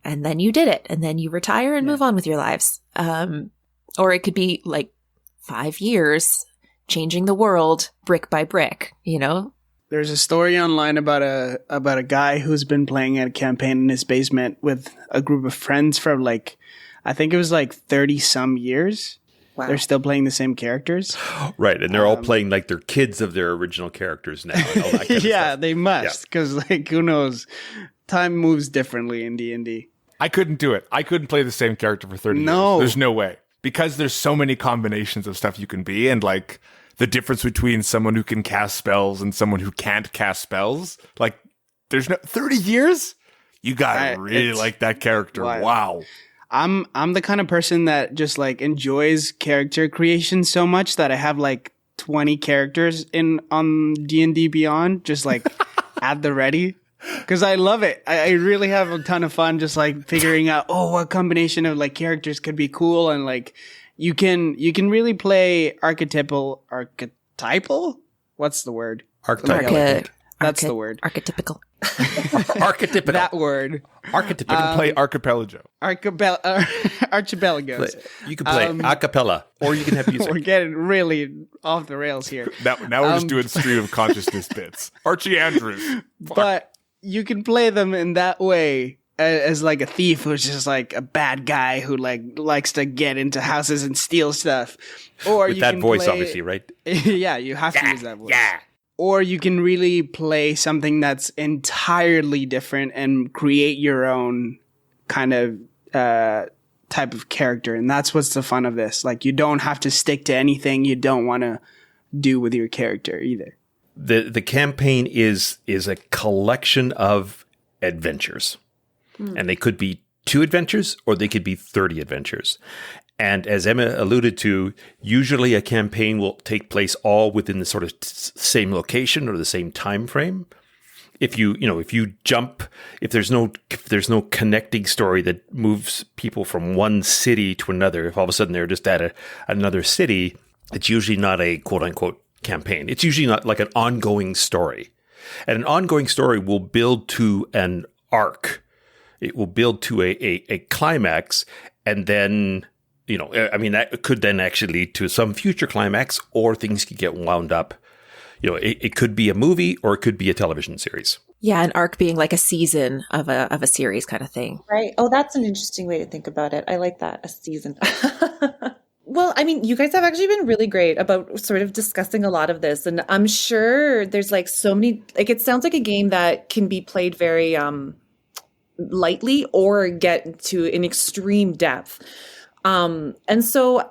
and then you did it, and then you retire and move on with your lives. Or it could be like 5 years, changing the world brick by brick, you know? There's a story online about a guy who's been playing a campaign in his basement with a group of friends for like, I think it was like 30 some years. Wow. They're still playing the same characters. Right, and they're all playing like they're kids of their original characters now. And all that kind of Yeah, stuff. they must, because like who knows, time moves differently in D&D. I couldn't do it. I couldn't play the same character for 30 No. years. There's no way. Because there's so many combinations of stuff you can be, and like the difference between someone who can cast spells and someone who can't cast spells. Like, there's no 30 years? You gotta really it's like that character. wild. Wow. I'm the kind of person that just like enjoys character creation so much that I have like 20 characters on D&D Beyond, just like at the ready. Because I love it. I really have a ton of fun just like figuring out, what combination of like characters could be cool. And like you can really play archetypal? What's the word? Archetype. That's the word. Archetypical. Archetypical. That word. You can play Archipelago. Archipelagos. You can play a cappella, or you can have music. We're getting really off the rails here. Now we're just doing stream of consciousness bits. Archie Andrews. But you can play them in that way as like a thief who's just like a bad guy who like likes to get into houses and steal stuff. Or With you that can voice, play, obviously, right? Yeah, you have to use that voice. Yeah. Or you can really play something that's entirely different and create your own kind of type of character. And that's what's the fun of this. Like, you don't have to stick to anything you don't want to do with your character either. The campaign is a collection of adventures. And they could be 2 adventures or they could be 30 adventures. And as Emma alluded to, usually a campaign will take place all within the sort of same location or the same time frame. If there's no connecting story that moves people from one city to another, if all of a sudden they're just at another city, it's usually not a quote unquote campaign. It's usually not like an ongoing story. And an ongoing story will build to an arc. It will build to a climax, and then that could then actually lead to some future climax, or things could get wound up. It could be a movie or it could be a television series. Yeah, an arc being like a season of a series kind of thing. Right. Oh, that's an interesting way to think about it. I like that. A season. Well, I mean, you guys have actually been really great about sort of discussing a lot of this. And I'm sure there's like so many, like it sounds like a game that can be played very lightly or get to an extreme depth. And so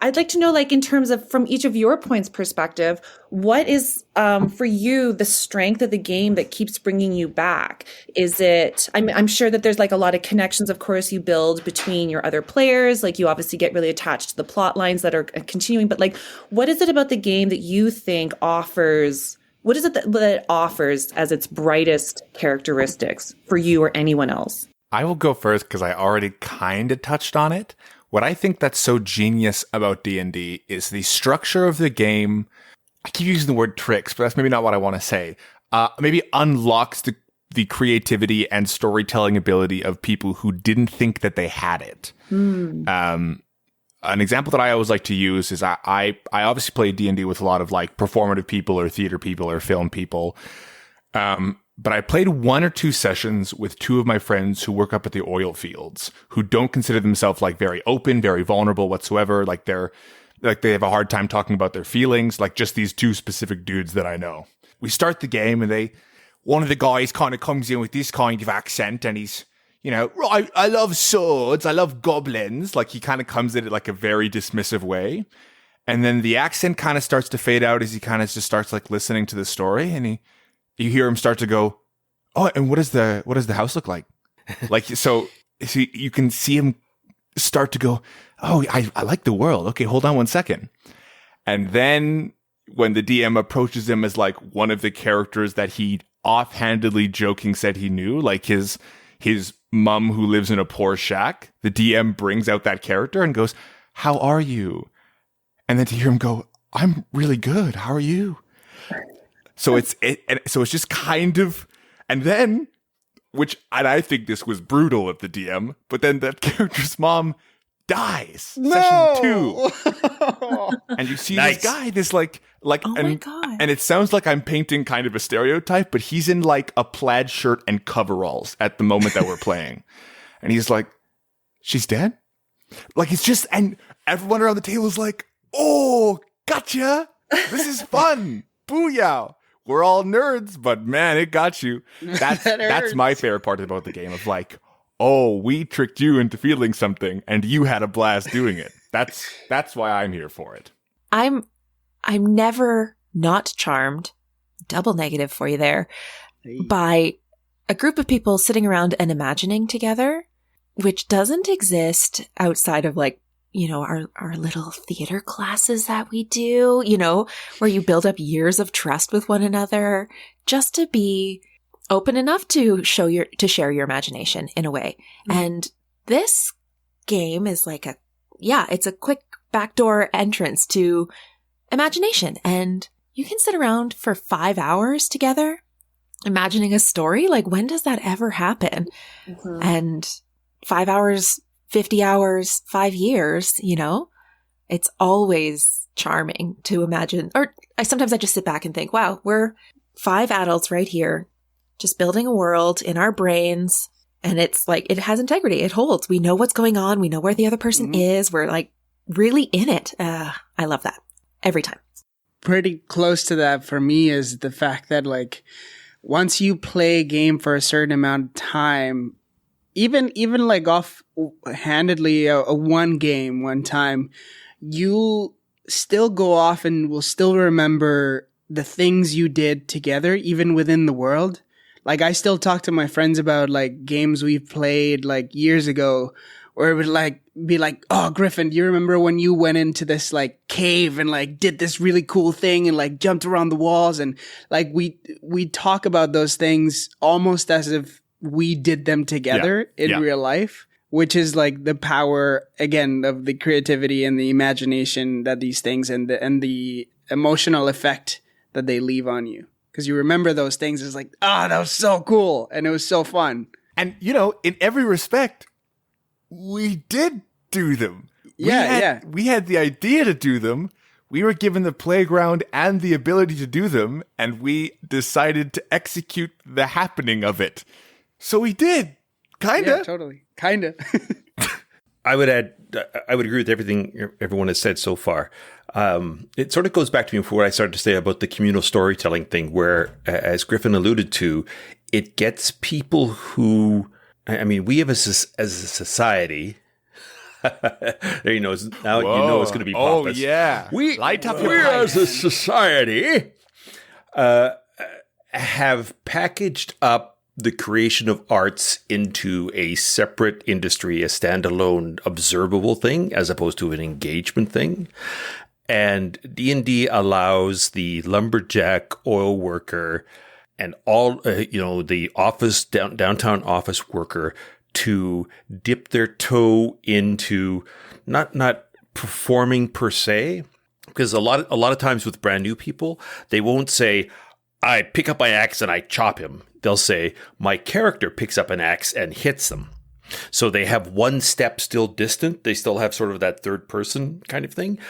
I'd like to know, like, in terms of from each of your points perspective, what is for you the strength of the game that keeps bringing you back? Is it? I'm sure that there's like a lot of connections, of course, you build between your other players. Like, you obviously get really attached to the plot lines that are continuing. But like, what is it about the game that you think offers? What is it that it offers as its brightest characteristics for you or anyone else? I will go first because I already kind of touched on it. What I think that's so genius about D&D is the structure of the game. I keep using the word tricks, but that's maybe not what I want to say. Maybe unlocks the creativity and storytelling ability of people who didn't think that they had it. An example that I always like to use is I obviously play D&D with a lot of like performative people or theater people or film people. But I played 1 or 2 sessions with 2 of my friends who work up at the oil fields, who don't consider themselves like very open, very vulnerable whatsoever. Like they have a hard time talking about their feelings, like just these 2 specific dudes that I know. We start the game and one of the guys kind of comes in with this kind of accent and he's, you know, right, I love swords, I love goblins. Like he kind of comes at it like a very dismissive way. And then the accent kind of starts to fade out as he kind of just starts like listening to the story and you hear him start to go, oh, and what does the house look like? Like, so you can see him start to go, oh, I like the world. Okay, hold on 1 second. And then when the DM approaches him as like one of the characters that he offhandedly joking said he knew, like his mom who lives in a poor shack, the DM brings out that character and goes, how are you? And then to hear him go, I'm really good. How are you? So it's just kind of, and then, and I think this was brutal of the DM, but then that character's mom dies. No! Session 2. And you see this guy, Oh my God. and it sounds like I'm painting kind of a stereotype, but he's in like a plaid shirt and coveralls at the moment that we're playing. And he's like, she's dead? Like it's just, and everyone around the table is like, oh, gotcha. This is fun. Booyah. We're all nerds, but man, it got you. That's my favorite part about the game of like, oh, we tricked you into feeling something and you had a blast doing it. That's why I'm here for it. I'm never not charmed, double negative for you there, by a group of people sitting around and imagining together, which doesn't exist outside of like, you know, our little theater classes that we do, you know, where you build up years of trust with one another just to be open enough to share your imagination in a way. Mm-hmm. And this game is like it's a quick backdoor entrance to imagination. And you can sit around for 5 hours together imagining a story. Like, when does that ever happen? Mm-hmm. And 5 hours, 50 hours, 5 years, you know, it's always charming to imagine. Or sometimes I just sit back and think, wow, we're 5 adults right here, just building a world in our brains. And it's like, it has integrity. It holds. We know what's going on. We know where the other person is. We're like really in it. I love that every time. Pretty close to that for me is the fact that like, once you play a game for a certain amount of time, even like offhandedly a one game one time, you still go off and will still remember the things you did together, even within the world. Like I still talk to my friends about like games we've played like years ago, where it would like be like, oh, Griffin, do you remember when you went into this like cave and like did this really cool thing and like jumped around the walls? And like we talk about those things almost as if we did them together in real life, which is like the power again of the creativity and the imagination that these things and the emotional effect that they leave on you. Because you remember those things as like, that was so cool and it was so fun. And you know, in every respect, we did do them. We had the idea to do them. We were given the playground and the ability to do them, and we decided to execute the happening of it. So we did. Kinda. Yeah, totally. Kinda. I would agree with everything everyone has said so far. It sort of goes back to me for what I started to say about the communal storytelling thing, where, as Griffin alluded to, it gets people who, I mean, we have as a society. There you know, now Whoa. you know it's going to be pompous. Oh yeah, We light up your as a pipes. society have packaged up the creation of arts into a separate industry, a standalone observable thing, as opposed to an engagement thing. And D&D allows the lumberjack, oil worker, and all, the office, downtown office worker to dip their toe into not performing per se, because a lot of times with brand new people, they won't say, I pick up my axe and I chop him. They'll say, my character picks up an axe and hits them. So they have one step still distant. They still have sort of that third person kind of thing,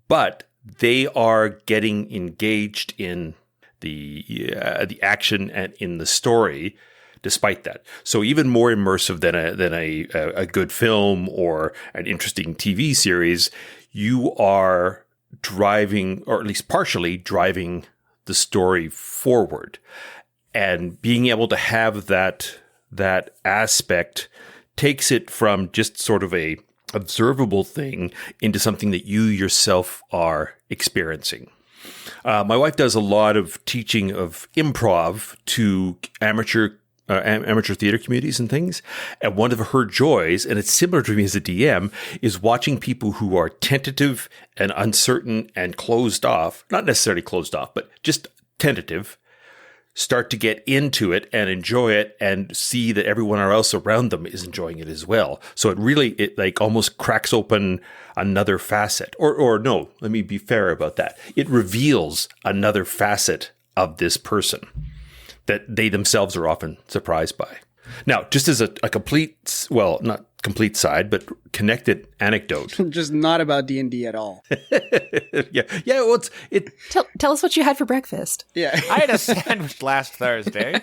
but they are getting engaged in the action and in the story despite that. So even more immersive than a good film or an interesting TV series, you are driving, or at least partially driving, the story forward. And being able to have that aspect takes it from just sort of a observable thing into something that you yourself are experiencing. My wife does a lot of teaching of improv to amateur theater communities and things. And one of her joys, and it's similar to me as a DM, is watching people who are tentative and uncertain and closed off, not necessarily closed off, but just tentative, start to get into it and enjoy it and see that everyone else around them is enjoying it as well. So it like almost cracks open another facet. Or no, let me be fair about that. It reveals another facet of this person that they themselves are often surprised by. Now, just as a complete, well, not complete side, but connected anecdote. Just not about D&D at all. Yeah. Well, Tell us what you had for breakfast. Yeah. I had a sandwich last Thursday.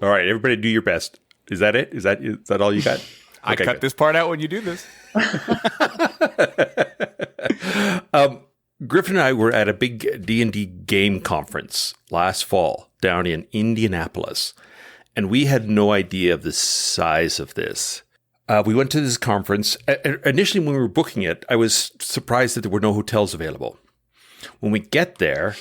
all right. Everybody, do your best. Is that it? Is that all you got? I Okay, cut good. this part out when you do this. Griffin and I were at a big D&D game conference last fall down in Indianapolis, and we had no idea of the size of this. We went to this conference. Initially, when we were booking it, I was surprised that there were no hotels available. When we get there,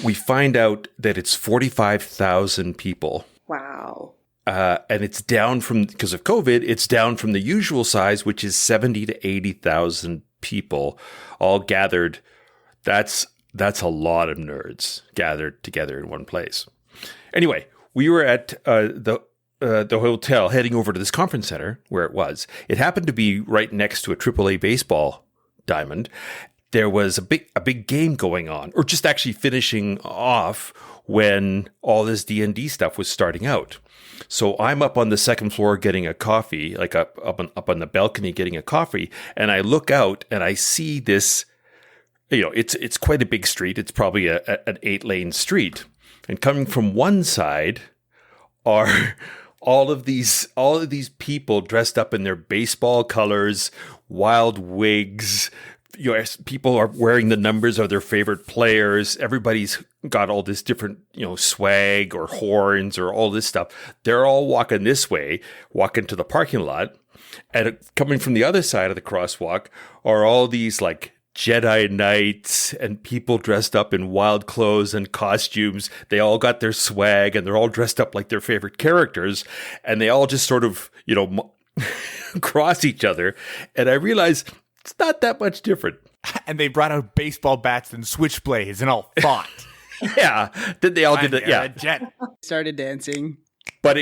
we find out that it's 45,000 people. Wow. And it's down from, because of COVID, it's down from the usual size, which is 70 to 80,000 people all gathered. That's a lot of nerds gathered together in one place. Anyway, we were at the hotel heading over to this conference center where it was. It happened to be right next to a AAA baseball diamond. There was a big game going on, or just actually finishing off when all this D&D stuff was starting out. So I'm up on the second floor getting a coffee, like up on the balcony getting a coffee, and I look out and I see this. It's quite a big street. It's probably an 8-lane street, and coming from one side are all of these people dressed up in their baseball colors, wild wigs. People are wearing the numbers of their favorite players. Everybody's got all this different, swag or horns or all this stuff. They're all walking this way, walking to the parking lot. And coming from the other side of the crosswalk are all these like Jedi Knights and people dressed up in wild clothes and costumes. They all got their swag and they're all dressed up like their favorite characters. And they all just sort of, cross each other. And I realized it's not that much different. And they brought out baseball bats and switchblades and all fought. Yeah. Then they all did that. Yeah. Jet. Started dancing. But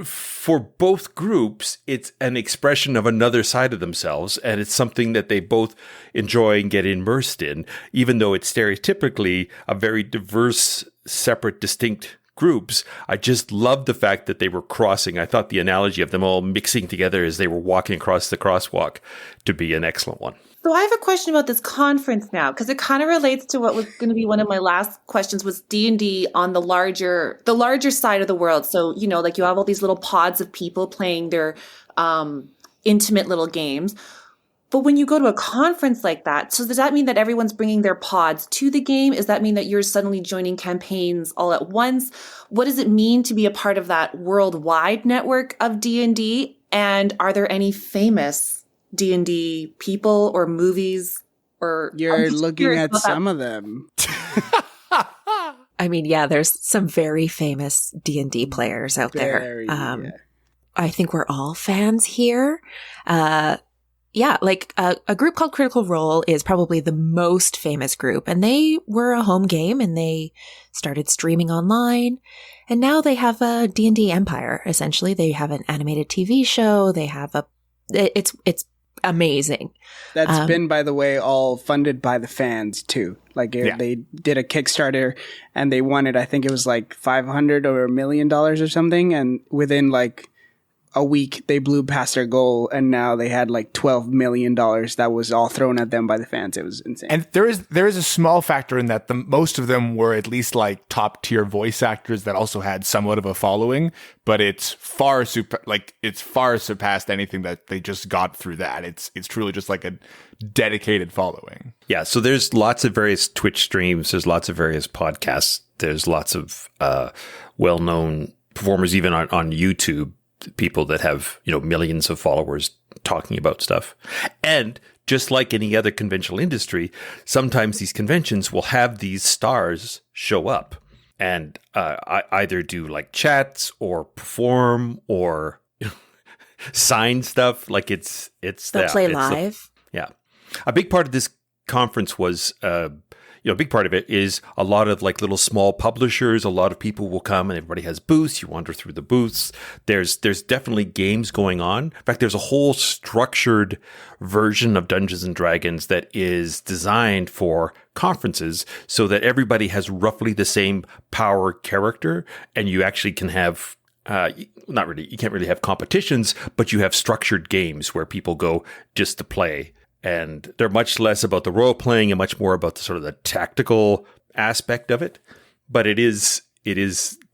for both groups, it's an expression of another side of themselves, and it's something that they both enjoy and get immersed in, even though it's stereotypically a very diverse, separate, distinct groups. I just love the fact that they were crossing. I thought the analogy of them all mixing together as they were walking across the crosswalk to be an excellent one. So I have a question about this conference now, because it kind of relates to what was going to be one of my last questions, was D&D on the larger side of the world. So, you know, like you have all these little pods of people playing their intimate little games. But when you go to a conference like that, so does that mean that everyone's bringing their pods to the game? Does that mean that you're suddenly joining campaigns all at once? What does it mean to be a part of that worldwide network of D&D? And are there any famous D&D people or movies? Or You're looking at some of them. I mean, yeah, there's some very famous D&D players out there. I think we're all fans here. Yeah, like a group called Critical Role is probably the most famous group, and they were a home game and they started streaming online, and now they have a D&D empire. Essentially, they have an animated TV show. They have it's amazing. That's been, by the way, all funded by the fans too. Like they did a Kickstarter and they wanted, I think it was like $500 or $1 million or something, and within like a week they blew past their goal, and now they had like $12 million that was all thrown at them by the fans. It was insane. And there is a small factor in that most of them were at least like top tier voice actors that also had somewhat of a following, but it's far surpassed anything that they just got through that. It's truly just like a dedicated following. Yeah, so there's lots of various Twitch streams, there's lots of various podcasts, there's lots of well-known performers even on YouTube, people that have, you know, millions of followers talking about stuff. And just like any other conventional industry, sometimes these conventions will have these stars show up and either do like chats or perform or sign stuff. Like they'll play live. Yeah. A big part of this conference was a big part of it is a lot of like little small publishers. A lot of people will come and everybody has booths. You wander through the booths. There's definitely games going on. In fact, there's a whole structured version of Dungeons and Dragons that is designed for conferences so that everybody has roughly the same power character, and you actually can have you can't really have competitions, but you have structured games where people go just to play. And they're much less about the role playing and much more about the sort of the tactical aspect of it. But it is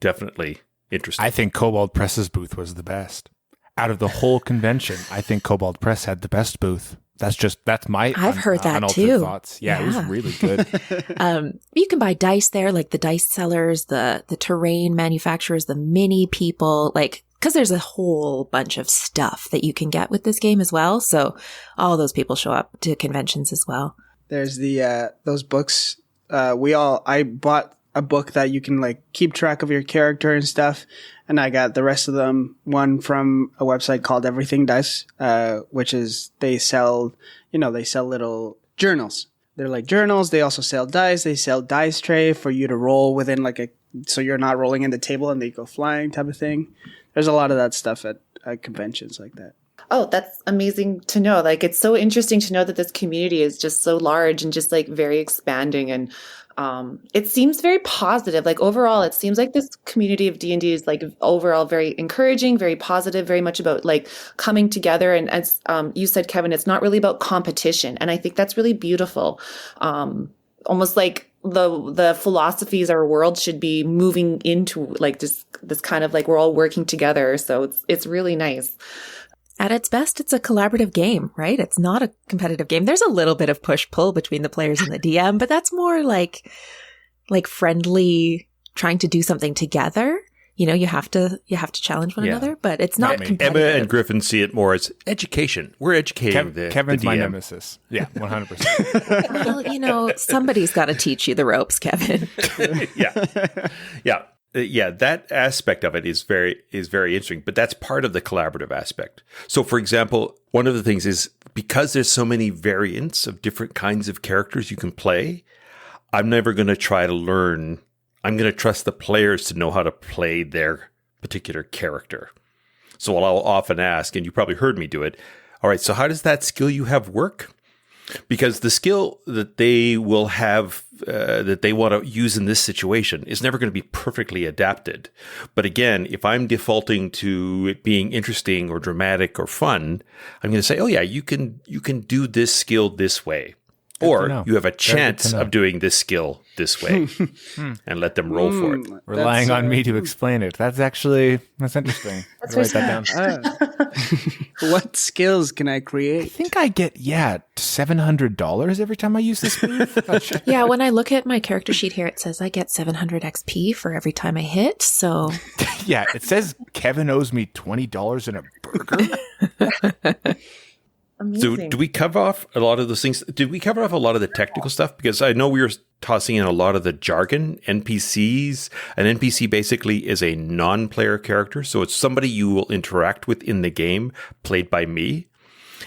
definitely interesting. I think Kobold Press's booth was the best. Out of the whole convention, I think Kobold Press had the best booth. That's my I've heard that too. Thoughts. Yeah, it was really good. You can buy dice there, like the dice sellers, the terrain manufacturers, the mini people, like, because there's a whole bunch of stuff that you can get with this game as well. So all those people show up to conventions as well. There's those books. I bought a book that you can like keep track of your character and stuff. And I got the rest of them. One from a website called Everything Dice, which is they sell little journals. They're like journals. They also sell dice. They sell dice tray for you to roll within so you're not rolling in the table and they go flying type of thing. There's a lot of that stuff at conventions like that. Oh, that's amazing to know. Like, it's so interesting to know that this community is just so large and just like very expanding. And it seems very positive. Like overall, it seems like this community of D&D is like overall very encouraging, very positive, very much about like coming together. And as you said, Kevin, it's not really about competition. And I think that's really beautiful. Almost like the philosophies our world should be moving into, like this kind of like we're all working together. So it's really nice. At its best, it's a collaborative game, right? It's not a competitive game. There's a little bit of push-pull between the players and the DM, but that's more like friendly, trying to do something together. You know, you have to challenge one another, but it's not competitive. Emma and Griffin see it more as education. We're educating Kevin's the my DM. Nemesis. Yeah, 100%. Well, you know, somebody's got to teach you the ropes, Kevin. Yeah, that aspect of it is very interesting, but that's part of the collaborative aspect. So, for example, one of the things is because there's so many variants of different kinds of characters you can play, I'm never going to try to learn. I'm going to trust the players to know how to play their particular character. So I'll often ask, and you probably heard me do it, all right, so how does that skill you have work? Because the skill that they will have that they want to use in this situation is never going to be perfectly adapted. But again, if I'm defaulting to it being interesting or dramatic or fun, I'm going to say, oh yeah, you can do this skill this way. Or you have a chance of doing this skill this way, and let them roll for it. Relying on me to explain it. That's interesting. That's write that down. What skills can I I create? think I get, $700 every time I use this move. Yeah, when I look at my character sheet here, it says I get 700 XP for every time I hit. So Yeah, it says Kevin owes me $20 and a burger. So Amazing. do we cover off a lot of those things? Did we cover off a lot of the technical stuff? Because I know we were tossing in a lot of the jargon, NPCs. An NPC basically is a non-player character. So it's somebody you will interact with in the game, played by me.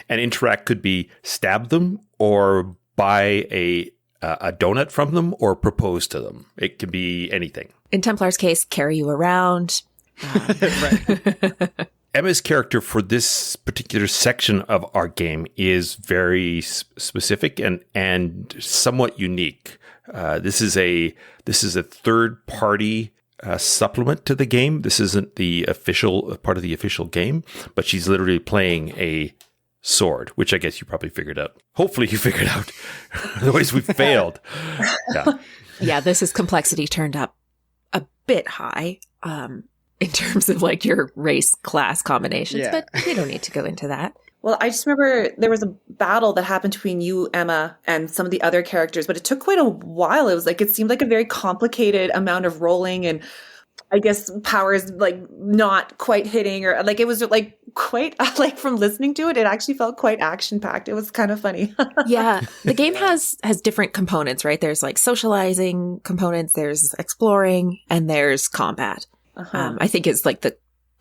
And interact could be stab them or buy a donut from them or propose to them. It could be anything. in Templar's case, carry you around. Right. Emma's character for this particular section of our game is very specific and somewhat unique. This is a third party supplement to the game. This isn't the official part of the official game, but she's literally playing a sword, which I guess you probably figured out. Hopefully you figured out. Otherwise we failed. Yeah. Yeah, this is complexity turned up a bit high. In terms of like your race class combinations, Yeah. but we don't need to go into that. Well, I just remember there was a battle that happened between you, Emma, and some of the other characters, but it took quite a while. It seemed like a very complicated amount of rolling, and I guess powers like not quite hitting, or like it was like quite like from listening to it, it actually felt quite action packed. It was kind of funny. Yeah, the game has different components, right? There's like socializing components, there's exploring, and there's combat. I think it's like the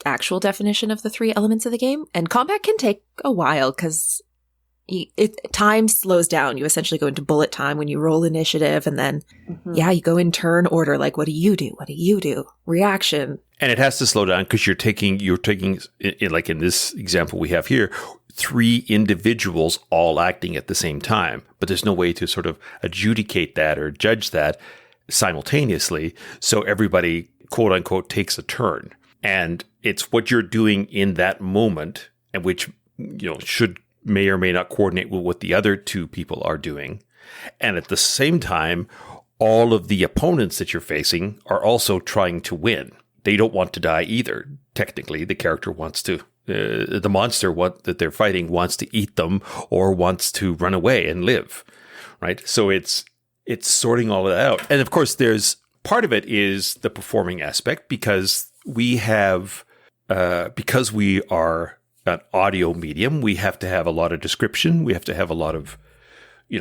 actual definition of the three elements of the game. And combat can take a while because time slows down. You essentially go into bullet time when you roll initiative, and then, you go in turn order. Like, what do you do? What do you do? Reaction. And it has to slow down because you're taking, like in this example we have here, 3 individuals all acting at the same time. But there's no way to sort of adjudicate that or judge that simultaneously. So everybody, quote unquote, takes a turn. And it's what you're doing in that moment, and which, may or may not coordinate with what the other 2 people are doing. And at the same time, all of the opponents that you're facing are also trying to win. They don't want to die either. Technically, the character wants to, the monster that they're fighting wants to eat them or wants to run away and live, right? So it's sorting all of that out. And of course, there's part of it is the performing aspect, because we have, because we are an audio medium, we have to have a lot of description. We have to have a lot of,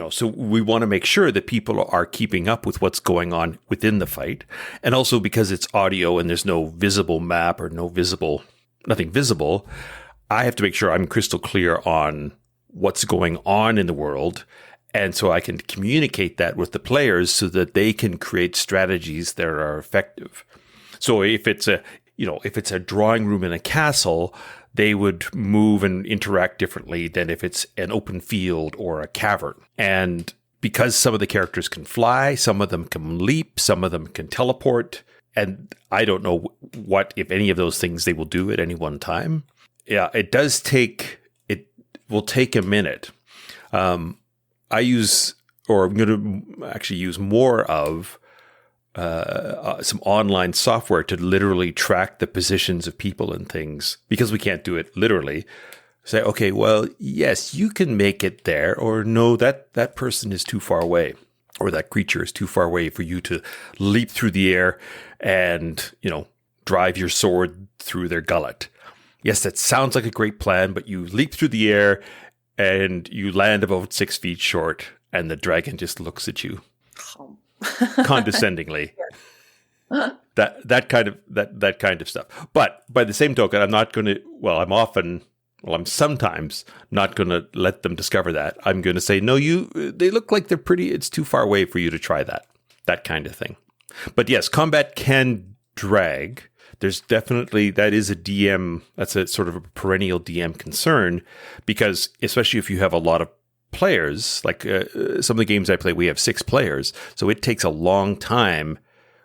so we want to make sure that people are keeping up with what's going on within the fight. And also because it's audio and there's no visible map or nothing visible, I have to make sure I'm crystal clear on what's going on in the world. And so I can communicate that with the players so that they can create strategies that are effective. So if it's a drawing room in a castle, they would move and interact differently than if it's an open field or a cavern. And because some of the characters can fly, some of them can leap, some of them can teleport, and I don't know what, if any of those things they will do at any one time. Yeah, it will take a minute. I'm going to actually use more of some online software to literally track the positions of people and things, because we can't do it literally. Say, okay, well, yes, you can make it there, or no, that person is too far away, or that creature is too far away for you to leap through the air and, drive your sword through their gullet. Yes, that sounds like a great plan, but you leap through the air and you land about 6 feet short, and the dragon just looks at you condescendingly. That kind of stuff. But by the same token, I'm sometimes not going to let them discover that. I'm going to say, no, they look like they're pretty, it's too far away for you to try that kind of thing. But yes, combat can drag. There's definitely, that's a sort of a perennial DM concern, because especially if you have a lot of players, like some of the games I play, we have 6 players. So it takes a long time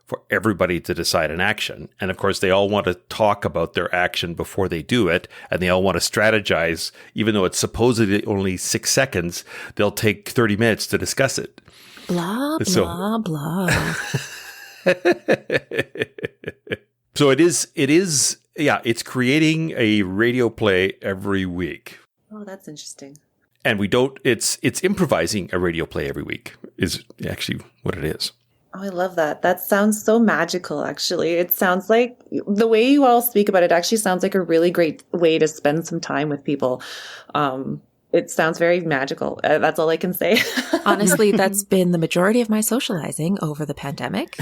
for everybody to decide an action. And of course, they all want to talk about their action before they do it. And they all want to strategize. Even though it's supposedly only 6 seconds, they'll take 30 minutes to discuss it. Blah, blah, blah. So it is, it's creating a radio play every week. Oh, that's interesting. And it's improvising a radio play every week is actually what it is. Oh, I love that. That sounds so magical, actually. It sounds like the way you all speak about it actually sounds like a really great way to spend some time with people. It sounds very magical. That's all I can say. Honestly, that's been the majority of my socializing over the pandemic,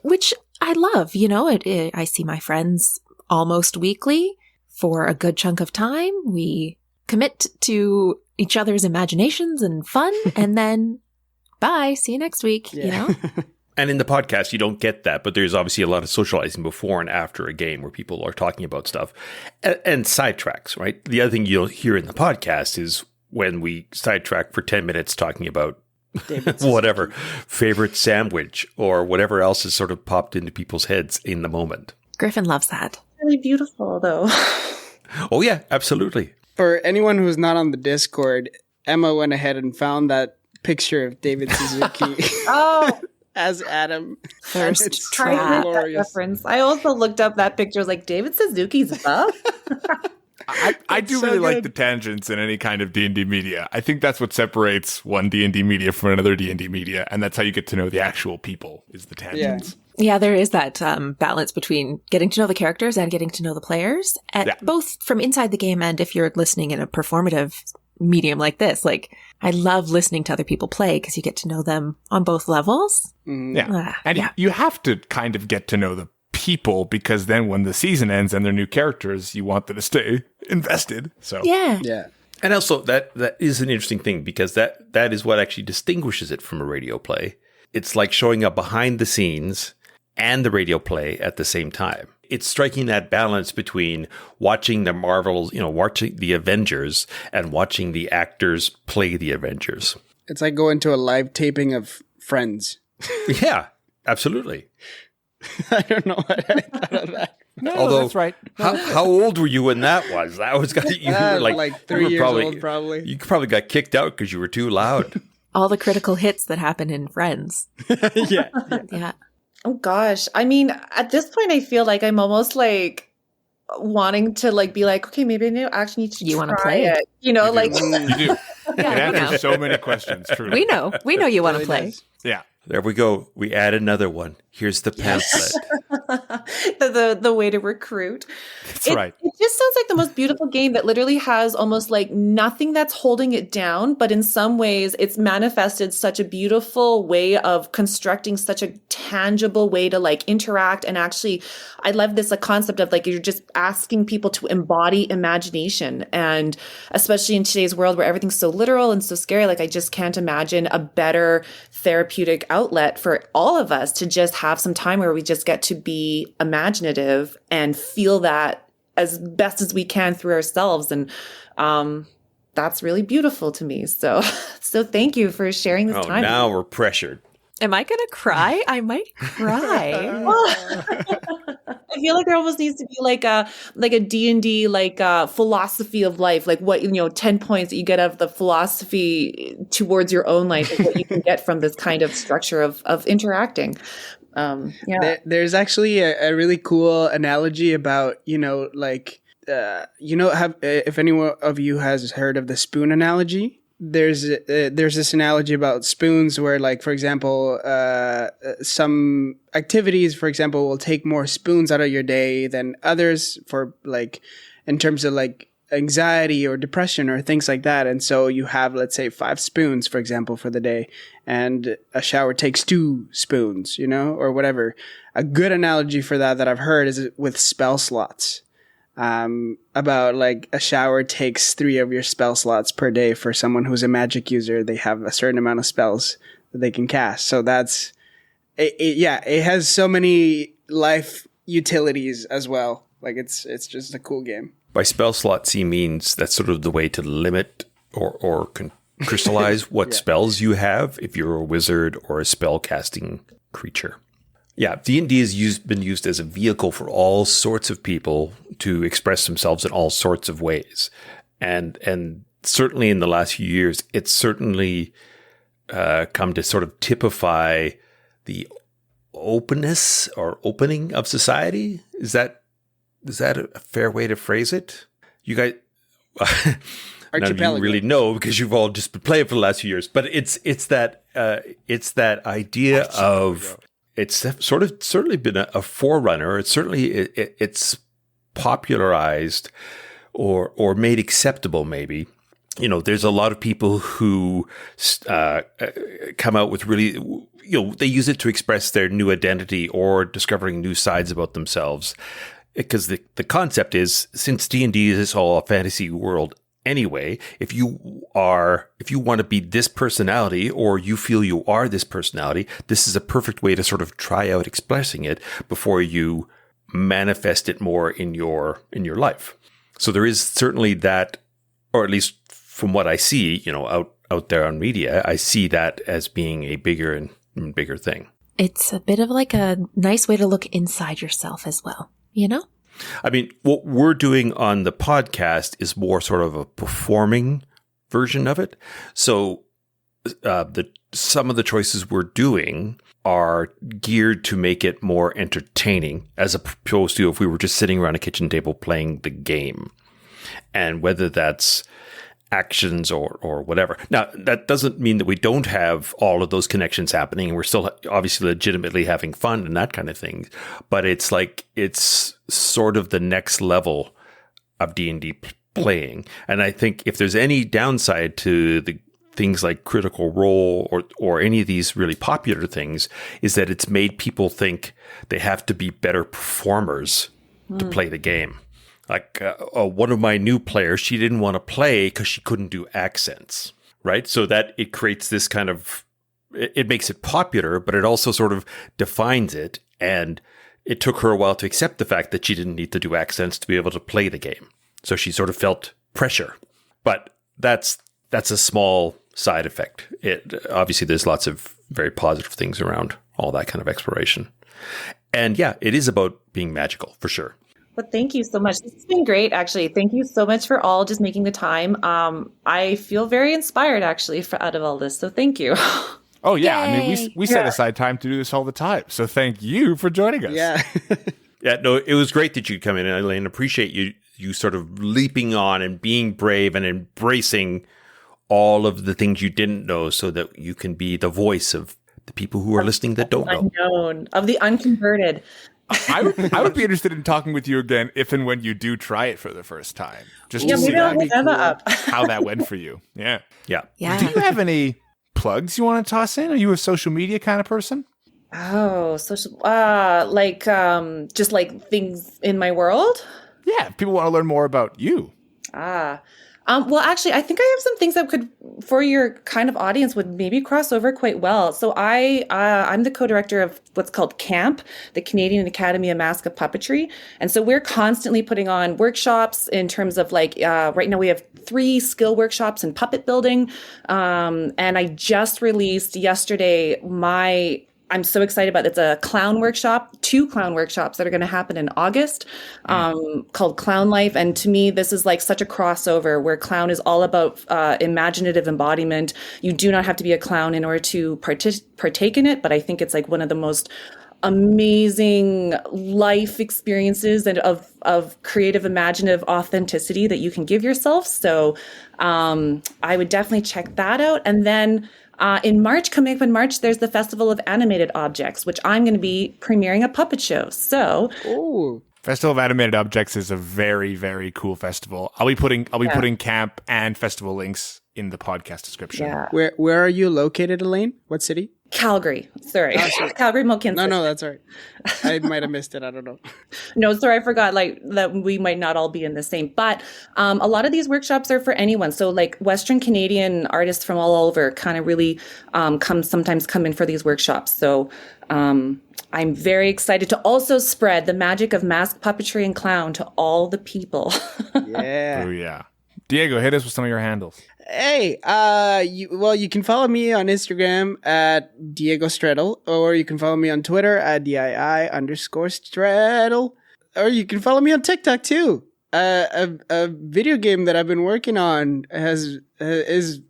which I love. You know, I see my friends almost weekly for a good chunk of time. We commit to each other's imaginations and fun, and then bye, see you next week, you know? And in the podcast, you don't get that, but there's obviously a lot of socializing before and after a game where people are talking about stuff and sidetracks, right? The other thing you'll hear in the podcast is when we sidetrack for 10 minutes talking about whatever, favorite sandwich or whatever else has sort of popped into people's heads in the moment. Griffin loves that. Really beautiful, though. Oh, yeah, absolutely. For anyone who's not on the Discord, Emma went ahead and found that picture of David Suzuki Oh, as Adam. First It's so try to make that glorious. reference. I also looked up that picture. I was like, David Suzuki's buff? I do so really like good. the tangents in any kind of D&D media. I think that's what separates one D&D media from another D&D media, and that's how you get to know the actual people, is the tangents. Yeah, there is that balance between getting to know the characters and getting to know the players, both from inside the game and if you're listening in a performative medium like this. Like, I love listening to other people play because you get to know them on both levels. Yeah. And you have to kind of get to know the people, because then when the season ends and they're new characters, you want them to stay invested. So Yeah. And also, that is an interesting thing, because that is what actually distinguishes it from a radio play. It's like showing up behind the scenes and the radio play at the same time. It's striking that balance between watching the Marvels, watching the Avengers, and watching the actors play the Avengers. It's like going to a live taping of Friends. Yeah, absolutely. I don't know what I thought of that. Although, that's right. How old were you when that was? That was you were like 3 you were years old, probably. You probably got kicked out because you were too loud. All the critical hits that happen in Friends. Yeah. Yeah. Oh, gosh. I mean, at this point, I feel like I'm almost like wanting to be like, okay, maybe I actually need to You wanna try play it. You do. Yeah, It we answers know. so many questions, truly. We know you want to Really play. does. Yeah. There we go. We add another one. Here's the pamphlet. the way to recruit. That's It right. just sounds like the most beautiful game that literally has almost like nothing that's holding it down, but in some ways it's manifested such a beautiful way of constructing such a tangible way to interact. And actually, I love this concept of you're just asking people to embody imagination. And especially in today's world where everything's so literal and so scary, I just can't imagine a better therapeutic outlet for all of us to just have some time where we just get to be imaginative and feel that as best as we can through ourselves. And that's really beautiful to me. So thank you for sharing this time. Now we're pressured. Am I going to cry? I might cry. I feel like there almost needs to be a D&D philosophy of life, 10 points that you get out of the philosophy towards your own life, and what you can get from this kind of structure of interacting. There's actually a really cool analogy about, if anyone of you has heard of the spoon analogy. There's this analogy about spoons where, for example, some activities, for example, will take more spoons out of your day than others for in terms of anxiety or depression or things like that. And so you have, let's say, 5 spoons, for example, for the day, and a shower takes 2 spoons, or whatever. A good analogy for that I've heard is with spell slots. About a shower takes 3 of your spell slots per day. For someone who's a magic user, they have a certain amount of spells that they can cast. So that's it has so many life utilities as well. It's just a cool game. By spell slots, he means that's sort of the way to limit or can crystallize what spells you have if you're a wizard or a spell casting creature. Yeah, D&D has been used as a vehicle for all sorts of people to express themselves in all sorts of ways. And certainly in the last few years, it's certainly come to sort of typify the openness or opening of society. Is that a fair way to phrase it? You guys, none of you really know because you've all just been playing for the last few years. But it's that idea of it's sort of certainly been a forerunner. It's popularized or made acceptable maybe. You know, there's a lot of people who come out with really, they use it to express their new identity or discovering new sides about themselves. Because the concept is, since D&D is all a fantasy world anyway, if you want to be this personality or you feel you are this personality, this is a perfect way to sort of try out expressing it before you manifest it more in your life. So there is certainly that, or at least from what I see, out there on media, I see that as being a bigger and bigger thing. It's a bit of like a nice way to look inside yourself as well, I mean, what we're doing on the podcast is more sort of a performing version of it. So some of the choices we're doing are geared to make it more entertaining as opposed to if we were just sitting around a kitchen table playing the game. And whether that's actions or whatever. Now, that doesn't mean that we don't have all of those connections happening, and we're still obviously legitimately having fun and that kind of thing. But it's sort of the next level of D&D playing. And I think if there's any downside to the things like Critical Role or any of these really popular things, is that it's made people think they have to be better performers to play the game. Like one of my new players, she didn't want to play because she couldn't do accents, right? So that it creates this kind of, it makes it popular, but it also sort of defines it. And it took her a while to accept the fact that she didn't need to do accents to be able to play the game. So she sort of felt pressure. But that's a small side effect. Obviously, there's lots of very positive things around all that kind of exploration. And yeah, it is about being magical for sure. Well, thank you so much. This has been great, actually. Thank you so much for all just making the time. I feel very inspired, actually, out of all this. So thank you. Oh, yeah. Yay. I mean, we set aside time to do this all the time. So thank you for joining us. Yeah. Yeah, no, it was great that you come in, Elaine. Appreciate you sort of leaping on and being brave and embracing all of the things you didn't know so that you can be the voice of the people who are listening that don't know. Unknown, of the unconverted. I would be interested in talking with you again if and when you do try it for the first time. Just to Maybe see I'll hit Emma up. how that went for you. Yeah. Yeah. Do you have any plugs you want to toss in? Are you a social media kind of person? Oh, social, just like things in my world. Yeah. If people want to learn more about you. Well, actually, I think I have some things that could, for your kind of audience, would maybe cross over quite well. So I'm the co-director of what's called CAMP, the Canadian Academy of Mask of Puppetry. And so we're constantly putting on workshops in terms of right now we have 3 skill workshops in puppet building. And I just released yesterday I'm so excited about it. It's a clown workshop, 2 clown workshops that are going to happen in August, called Clown Life. And to me, this is like such a crossover where clown is all about imaginative embodiment. You do not have to be a clown in order to partake in it, but I think it's like one of the most amazing life experiences and of creative, imaginative authenticity that you can give yourself. So I would definitely check that out. And then in March, coming up in March, there's the Festival of Animated Objects, which I'm going to be premiering a puppet show. So, Festival of Animated Objects is a very, very cool festival. I'll be putting camp and festival links in the podcast description. yeah. Where are you located, Elaine? What city? Calgary. Sorry. Calgary, Mokin. No, that's all right. I might have missed it. I don't know. No, sorry, I forgot that we might not all be in the same. But a lot of these workshops are for anyone. So like Western Canadian artists from all over kind of really sometimes come in for these workshops. So I'm very excited to also spread the magic of mask puppetry and clown to all the people. Yeah. Oh, yeah. Diego, hit us with some of your handles. Hey, you can follow me on Instagram at Diego Straddle, or you can follow me on Twitter at DII_Straddle, or you can follow me on TikTok too. A video game that I've been working on is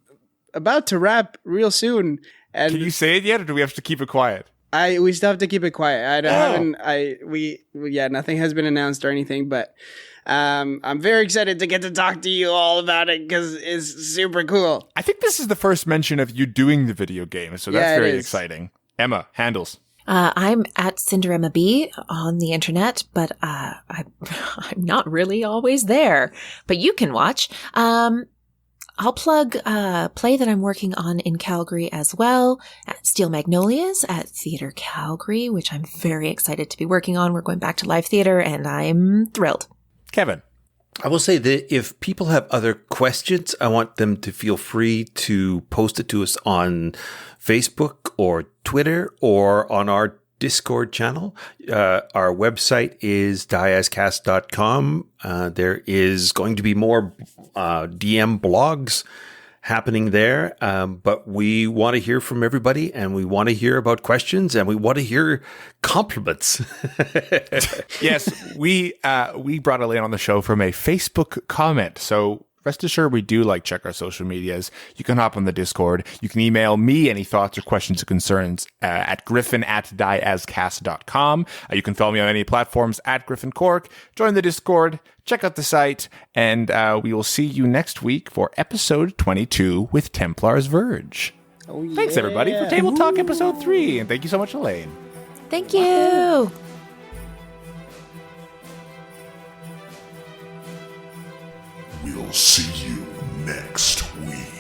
about to wrap real soon. And Can you say it yet, or do we have to keep it quiet? we still have to keep it quiet. Nothing has been announced or anything, but I'm very excited to get to talk to you all about it because it's super cool. I think this is the first mention of you doing the video game, so that's very exciting. Emma, handles. I'm at Cinderemma B on the internet, but I'm not really always there. But you can watch. I'll plug a play that I'm working on in Calgary as well, at Steel Magnolias at Theatre Calgary, which I'm very excited to be working on. We're going back to live theatre, and I'm thrilled. Kevin. I will say that if people have other questions, I want them to feel free to post it to us on Facebook or Twitter or on our Discord channel. Our website is diascast.com. There is going to be more DM blogs happening there, but we want to hear from everybody, and we want to hear about questions, and we want to hear compliments. Yes, we brought Elaine on the show from a Facebook comment, so rest assured we do check our social medias. You can hop on the Discord. You can email me any thoughts or questions or concerns at griffin@diascast.com. You can follow me on any platforms at Griffin Cork. Join the Discord. Check out the site. And we will see you next week for episode 22 with Templar's Verge. Oh, yeah. Thanks, everybody, for Table Talk episode 3. And thank you so much, Elaine. Thank you. We'll see you next week.